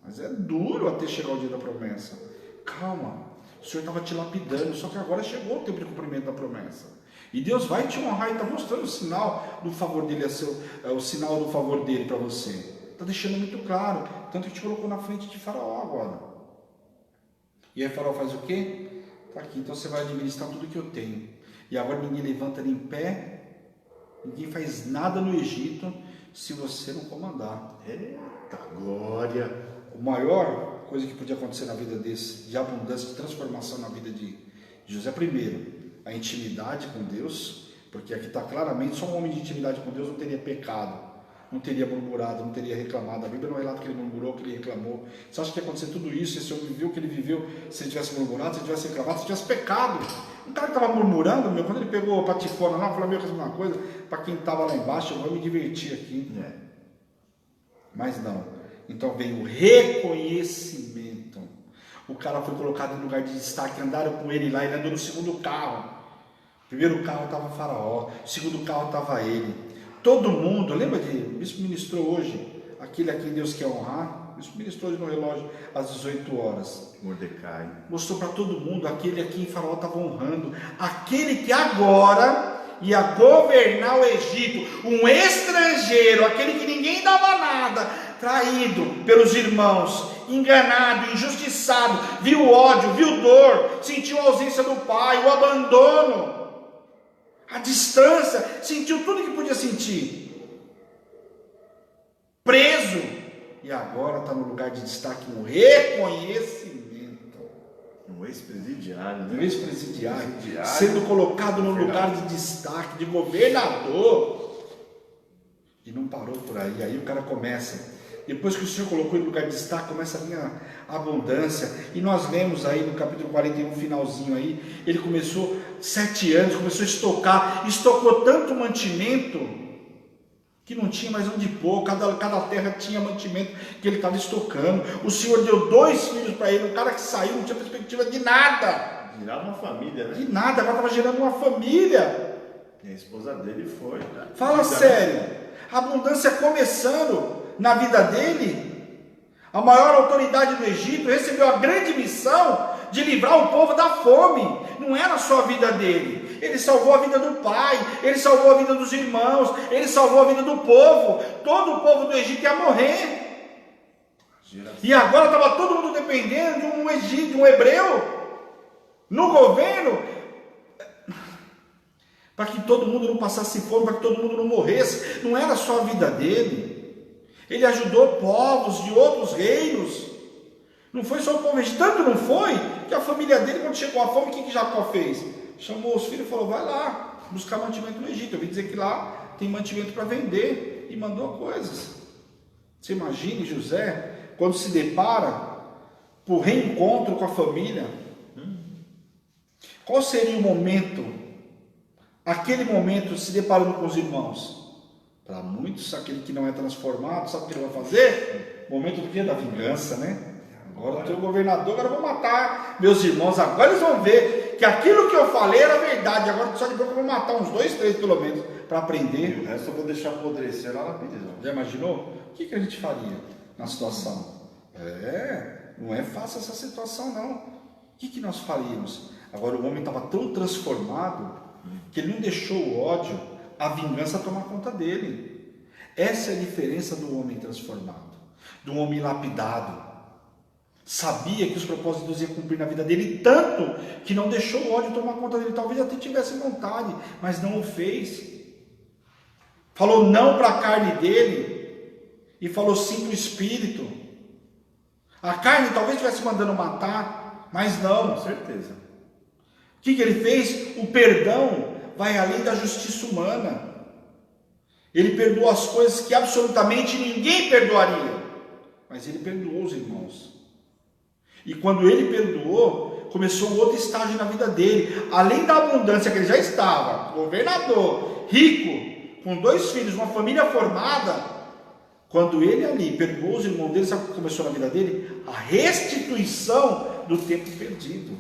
Mas é duro até chegar o dia da promessa. Calma, o Senhor estava te lapidando, só que agora chegou o tempo de cumprimento da promessa. E Deus vai te honrar e está mostrando o sinal do favor dele, o sinal do favor dele para você. Está deixando muito claro. Tanto que te colocou na frente de Faraó agora. E aí Faraó faz o quê? Está aqui, então você vai administrar tudo que eu tenho. E agora ninguém levanta nem pé, ninguém faz nada no Egito se você não comandar. Eita glória! A maior coisa que podia acontecer na vida desse, de abundância, de transformação na vida de José, primeiro, a intimidade com Deus, porque aqui está claramente, só um homem de intimidade com Deus não teria pecado, não teria murmurado, não teria reclamado. A Bíblia não relata que ele murmurou, que ele reclamou. Você acha que ia acontecer tudo isso, esse homem viveu o que ele viveu, se ele tivesse murmurado, se ele tivesse reclamado, se ele tivesse pecado? Um cara que estava murmurando, quando ele pegou a patifona lá, falou, uma coisa, para quem estava lá embaixo, eu vou me divertir aqui. Mas não. Então vem o reconhecimento. O cara foi colocado em lugar de destaque, andaram com ele lá, ele andou no segundo carro. O primeiro carro estava Faraó, o segundo carro estava ele. Todo mundo, lembra que o bispo ministrou hoje, aquele a quem Deus quer honrar? O bispo ministrou hoje no relógio às 18 horas. Mordecai. Mostrou para todo mundo aquele a quem Faraó estava honrando, aquele que agora ia governar o Egito, um estrangeiro, aquele que ninguém dava nada, traído pelos irmãos, enganado, injustiçado, viu ódio, viu dor, sentiu a ausência do pai, o abandono, a distância, sentiu tudo que podia sentir, preso, e agora está no lugar de destaque, no reconhecimento. Um ex-presidiário, né? Um ex-presidiário, sendo colocado no lugar de destaque, de governador. E não parou por aí. Aí o cara começa, depois que o Senhor colocou ele no lugar de destaque, começa a vir a abundância. E nós lemos aí no capítulo 41, finalzinho aí, ele começou 7 anos, começou a estocar, estocou tanto mantimento que não tinha mais onde pôr, cada terra tinha mantimento que ele estava estocando. O Senhor deu 2 filhos para ele, um cara que saiu, não tinha perspectiva de nada. Girava uma família, né? De nada, agora estava gerando uma família. E a esposa dele foi. Né? Fala sério, a abundância começando na vida dele. A maior autoridade do Egito recebeu a grande missão de livrar o povo da fome. Não era só a vida dele. Ele salvou a vida do pai, ele salvou a vida dos irmãos, ele salvou a vida do povo. Todo o povo do Egito ia morrer. E agora estava todo mundo dependendo de um hebreu no governo, para que todo mundo não passasse fome, para que todo mundo não morresse. Não era só a vida dele. Ele ajudou povos de outros reinos. Não foi só o povo egípcio, tanto não foi, que a família dele, quando chegou a fome, o que Jacó fez? Chamou os filhos e falou, vai lá, buscar mantimento no Egito. Eu ouvi dizer que lá tem mantimento para vender, e mandou coisas. Você imagine José, quando se depara por reencontro com a família. Qual seria o momento, aquele momento, se deparando com os irmãos? Para muitos, aquele que não é transformado, sabe o que ele vai fazer? Momento do quê? Da vingança, né? Agora eu tenho governador, agora eu vou matar meus irmãos. Agora eles vão ver que aquilo que eu falei era verdade. Agora só de boca eu vou matar uns 2, 3 pelo menos, para aprender. E o resto eu vou deixar apodrecer lá na prisão. Já imaginou? O que a gente faria na situação? Não é fácil essa situação não. O que nós faríamos? Agora o homem estava tão transformado que ele não deixou o ódio, a vingança tomar conta dele. Essa é a diferença do homem transformado, do homem lapidado. Sabia que os propósitos de Deus iam cumprir na vida dele, tanto que não deixou o ódio tomar conta dele. Talvez até tivesse vontade, mas não o fez. Falou não para a carne dele e falou sim para o espírito. A carne talvez estivesse mandando matar, mas não. Com certeza. O que ele fez? O perdão vai além da justiça humana. Ele perdoou as coisas que absolutamente ninguém perdoaria. Mas ele perdoou os irmãos. E quando ele perdoou, começou um outro estágio na vida dele. Além da abundância que ele já estava, governador, rico, com 2 filhos, uma família formada. Quando ele ali perdoou os irmãos dele, sabe o que começou na vida dele? A restituição do tempo perdido.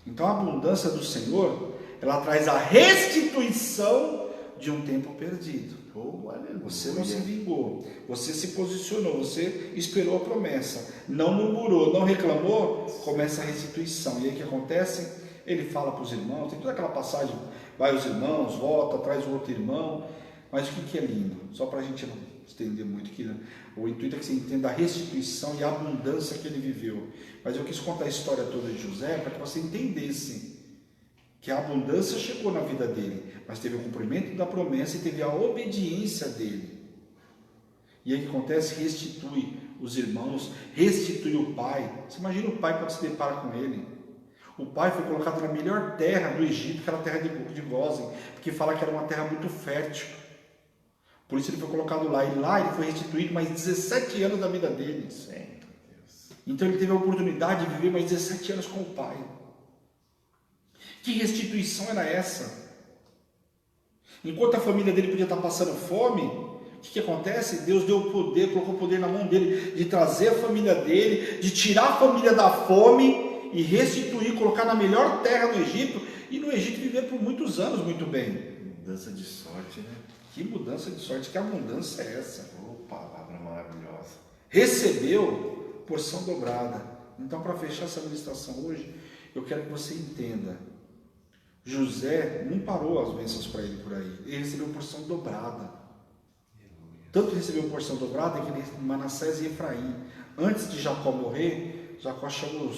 Então a abundância do Senhor, ela traz a restituição de um tempo perdido. Você não se vingou, você se posicionou, você esperou a promessa, não murmurou, não reclamou, começa a restituição. E aí o que acontece? Ele fala para os irmãos, tem toda aquela passagem, vai os irmãos, volta, traz o outro irmão. Mas o que é lindo? Só para a gente não estender muito aqui, né? O intuito é que você entenda a restituição e a abundância que ele viveu. Mas eu quis contar a história toda de José para que você entendesse que a abundância chegou na vida dele, mas teve o cumprimento da promessa e teve a obediência dele. E aí o que acontece? Restitui os irmãos, restitui o pai. Você imagina o pai quando se depara com ele. O pai foi colocado na melhor terra do Egito, que era a terra de Gósen, porque fala que era uma terra muito fértil. Por isso ele foi colocado lá, e lá ele foi restituído mais 17 anos da vida dele. Então ele teve a oportunidade de viver mais 17 anos com o pai. Que restituição era essa? Enquanto a família dele podia estar passando fome, o que acontece? Deus deu o poder, colocou o poder na mão dele, de trazer a família dele, de tirar a família da fome e restituir, colocar na melhor terra no Egito, e no Egito viver por muitos anos muito bem. Mudança de sorte, né? Que mudança de sorte, que abundância é essa? Oh, palavra maravilhosa. Recebeu porção dobrada. Então, para fechar essa ministração hoje, eu quero que você entenda. José não parou as bênçãos para ele por aí. Ele recebeu porção dobrada. Tanto que recebeu porção dobrada que ele, Manassés e Efraim. Antes de Jacó morrer, Jacó chama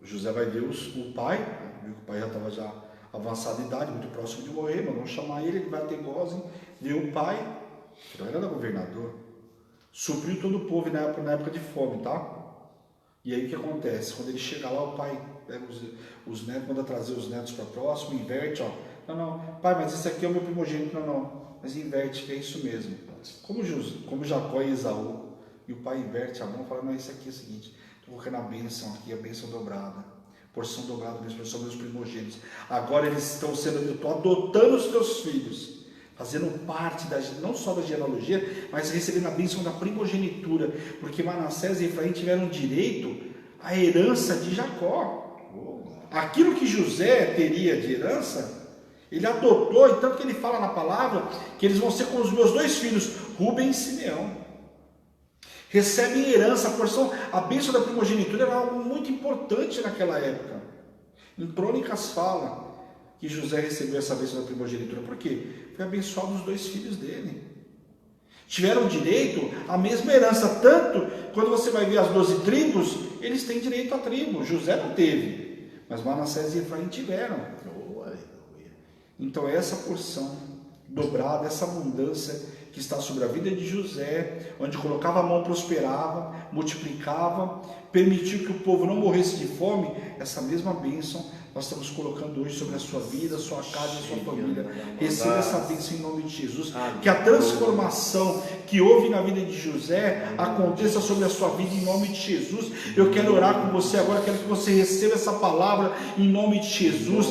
José vai ver o pai. O pai já estava já avançada de idade, muito próximo de morrer, mas vamos chamar ele vai ter Gósen, deu o pai, que não era governador, supriu todo o povo na época de fome, tá? E aí o que acontece? Quando ele chega lá, o pai pega os netos, manda trazer os netos para próximo, inverte, ó. Não, pai, mas esse aqui é o meu primogênito, não, mas inverte, que é isso mesmo. Como Jacó e Esaú, e o pai inverte a mão e fala, não, esse aqui é o seguinte, estou colocando a bênção aqui, a bênção dobrada. Porção dobrada mesmo, são meus primogênitos. Agora eles estão sendo, eu estou adotando os teus filhos, fazendo parte não só da genealogia, mas recebendo a bênção da primogenitura, porque Manassés e Efraim tiveram direito à herança de Jacó. Aquilo que José teria de herança, ele adotou, e tanto que ele fala na palavra que eles vão ser como os meus 2 filhos, Rubem e Simeão. Recebem herança, a porção, a bênção da primogenitura era algo muito importante naquela época. Em Crônicas fala que José recebeu essa bênção da primogenitura. Por quê? Foi abençoado os 2 filhos dele. Tiveram direito à mesma herança, tanto quando você vai ver as 12 tribos, eles têm direito à tribo. José não teve, mas Manassés e Efraim tiveram. Então essa porção dobrada, essa abundância que está sobre a vida de José, onde colocava a mão, prosperava, multiplicava, permitiu que o povo não morresse de fome, essa mesma bênção nós estamos colocando hoje sobre a sua vida, a sua casa e a sua família. Receba essa bênção em nome de Jesus. Que a transformação que houve na vida de José aconteça sobre a sua vida em nome de Jesus. Eu quero orar com você agora, quero que você receba essa palavra em nome de Jesus.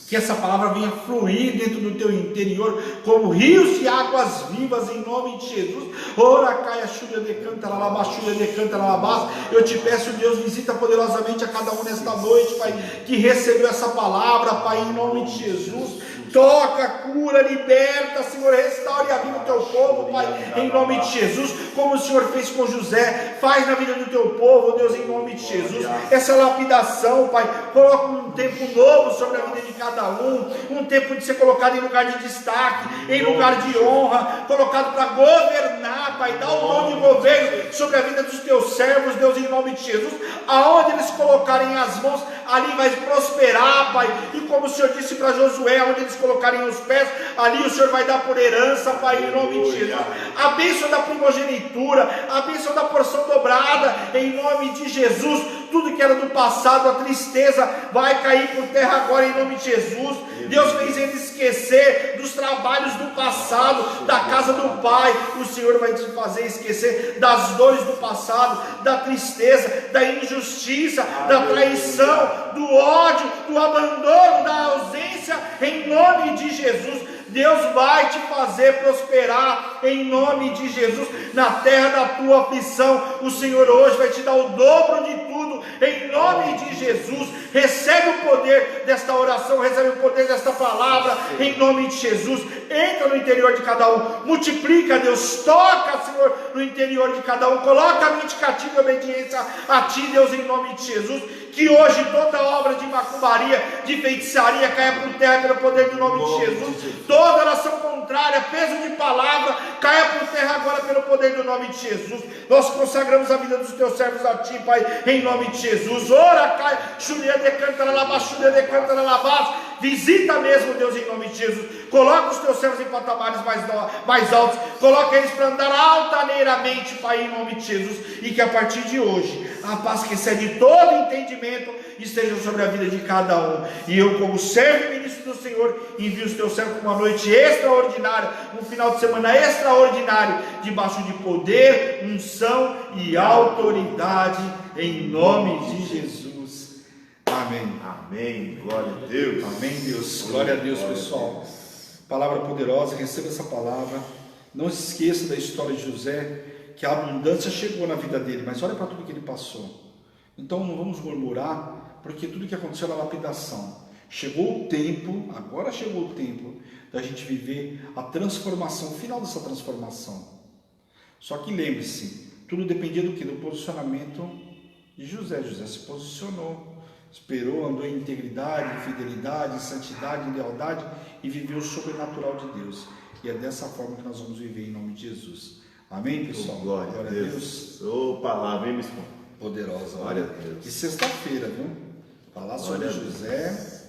Que essa palavra venha fluir dentro do teu interior como rios de águas vivas em nome de Jesus. Ora, caia, chuva de canta, lalabá, chuva de canta, lalabá. Eu te peço, Deus, visita poderosamente a cada um nesta noite, Pai, que recebeu essa palavra, Pai, em nome de Jesus. Toca, cura, liberta, Senhor, restaure a vida do teu povo, Pai, em nome de Jesus, como o Senhor fez com José, faz na vida do teu povo, Deus, em nome de Jesus, essa lapidação, Pai, coloca um tempo novo sobre a vida de cada um tempo de ser colocado em lugar de destaque, em lugar de honra, colocado para governar, Pai, dá o dom de governo sobre a vida dos teus servos, Deus, em nome de Jesus, aonde eles colocarem as mãos, ali vai prosperar, Pai. E como o Senhor disse para Josué, onde eles colocarem os pés, ali o Senhor vai dar por herança, Pai, em nome de Jesus. A bênção da primogenitura, a bênção da porção dobrada, em nome de Jesus. Tudo que era do passado, a tristeza vai cair por terra agora, em nome de Jesus. Deus fez eles esquecer dos trabalhos do passado, da casa do Pai. O Senhor vai te fazer esquecer das dores do passado, da tristeza, da injustiça, da traição, do ódio, do abandono, da ausência, em nome de Jesus. Deus vai te fazer prosperar em nome de Jesus na terra da tua aflição. O Senhor hoje vai te dar o dobro de tudo em nome de Jesus. Recebe o poder desta oração, recebe o poder desta palavra em nome de Jesus. Entra no interior de cada um, multiplica, Deus, toca, Senhor, no interior de cada um, coloca a mente cativa e obediência a Ti, Deus, em nome de Jesus. Que hoje toda obra de macumbaria, de feitiçaria caia por terra pelo poder do nome de Jesus. Toda oração contrária, peso de palavra, caia por terra agora pelo poder do nome de Jesus. Nós consagramos a vida dos Teus servos a Ti, Pai, em nome de Jesus. Ora, cai, churia de canta na lava, churia de canta na lava. Visita mesmo, Deus, em nome de Jesus. Coloca os Teus servos em patamares mais altos. Coloca eles para andar altaneiramente, Pai, em nome de Jesus. E que a partir de hoje, a paz que excede todo entendimento esteja sobre a vida de cada um. E eu, como servo e ministro do Senhor, envio os Teus servos para uma noite extraordinária, um final de semana extraordinário, debaixo de poder, unção e autoridade, em nome de Jesus. Amém. Amém. Glória a Deus. Amém, Deus. Glória a Deus, pessoal. Palavra poderosa, receba essa palavra. Não se esqueça da história de José, que a abundância chegou na vida dele, mas olha para tudo que ele passou. Então não vamos murmurar, porque tudo que aconteceu era lapidação. Chegou o tempo, agora chegou o tempo da gente viver a transformação, o final dessa transformação. Só que lembre-se, tudo dependia do que? Do posicionamento de José. José se posicionou, esperou, andou em integridade, em fidelidade, em santidade, em lealdade e viveu o sobrenatural de Deus. E é dessa forma que nós vamos viver em nome de Jesus. Amém, pessoal? Glória a Deus. Ô, palavra, hein, bispo? Poderosa. Glória a Deus. E sexta-feira, viu? Falar sobre José.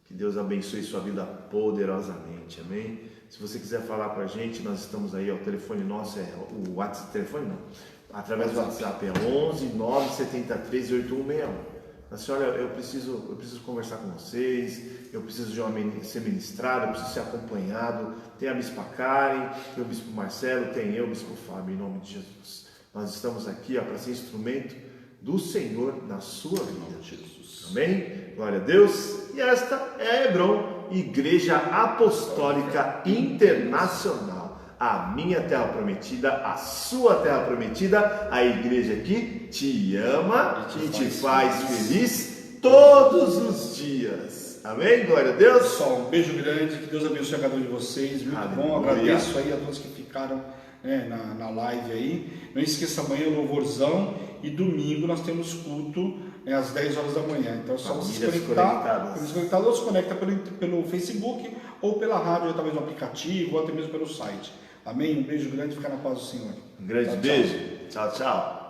Que Deus abençoe sua vida poderosamente, amém? Se você quiser falar com a gente, nós estamos aí, o telefone nosso é o WhatsApp, telefone não, através do WhatsApp é 11 973 8161. Assim, olha, eu preciso conversar com vocês, eu preciso ser ministrado, eu preciso ser acompanhado. Tem a Bispa Karen, tem o Bispo Marcelo, tem eu, Bispo Fábio, em nome de Jesus. Nós estamos aqui para ser instrumento do Senhor na sua vida. Jesus. Amém? Glória a Deus. E esta é a Hebron, Igreja Apostólica Internacional. A minha terra prometida, a sua terra prometida, a igreja que te ama e te faz feliz todos os dias. Amém? Glória a Deus. Pessoal, um beijo grande, que Deus abençoe a cada um de vocês. Muito Aleluia. bom, agradeço aí a todos que ficaram na live aí. Não esqueça, amanhã o louvorzão e domingo nós temos culto às 10 horas da manhã. Então é só você se conectar. Ou se conecta pelo Facebook ou pela rádio, ou talvez no aplicativo, ou até mesmo pelo site. Amém? Um beijo grande, fica na paz do Senhor. Um grande beijo. Tchau, tchau.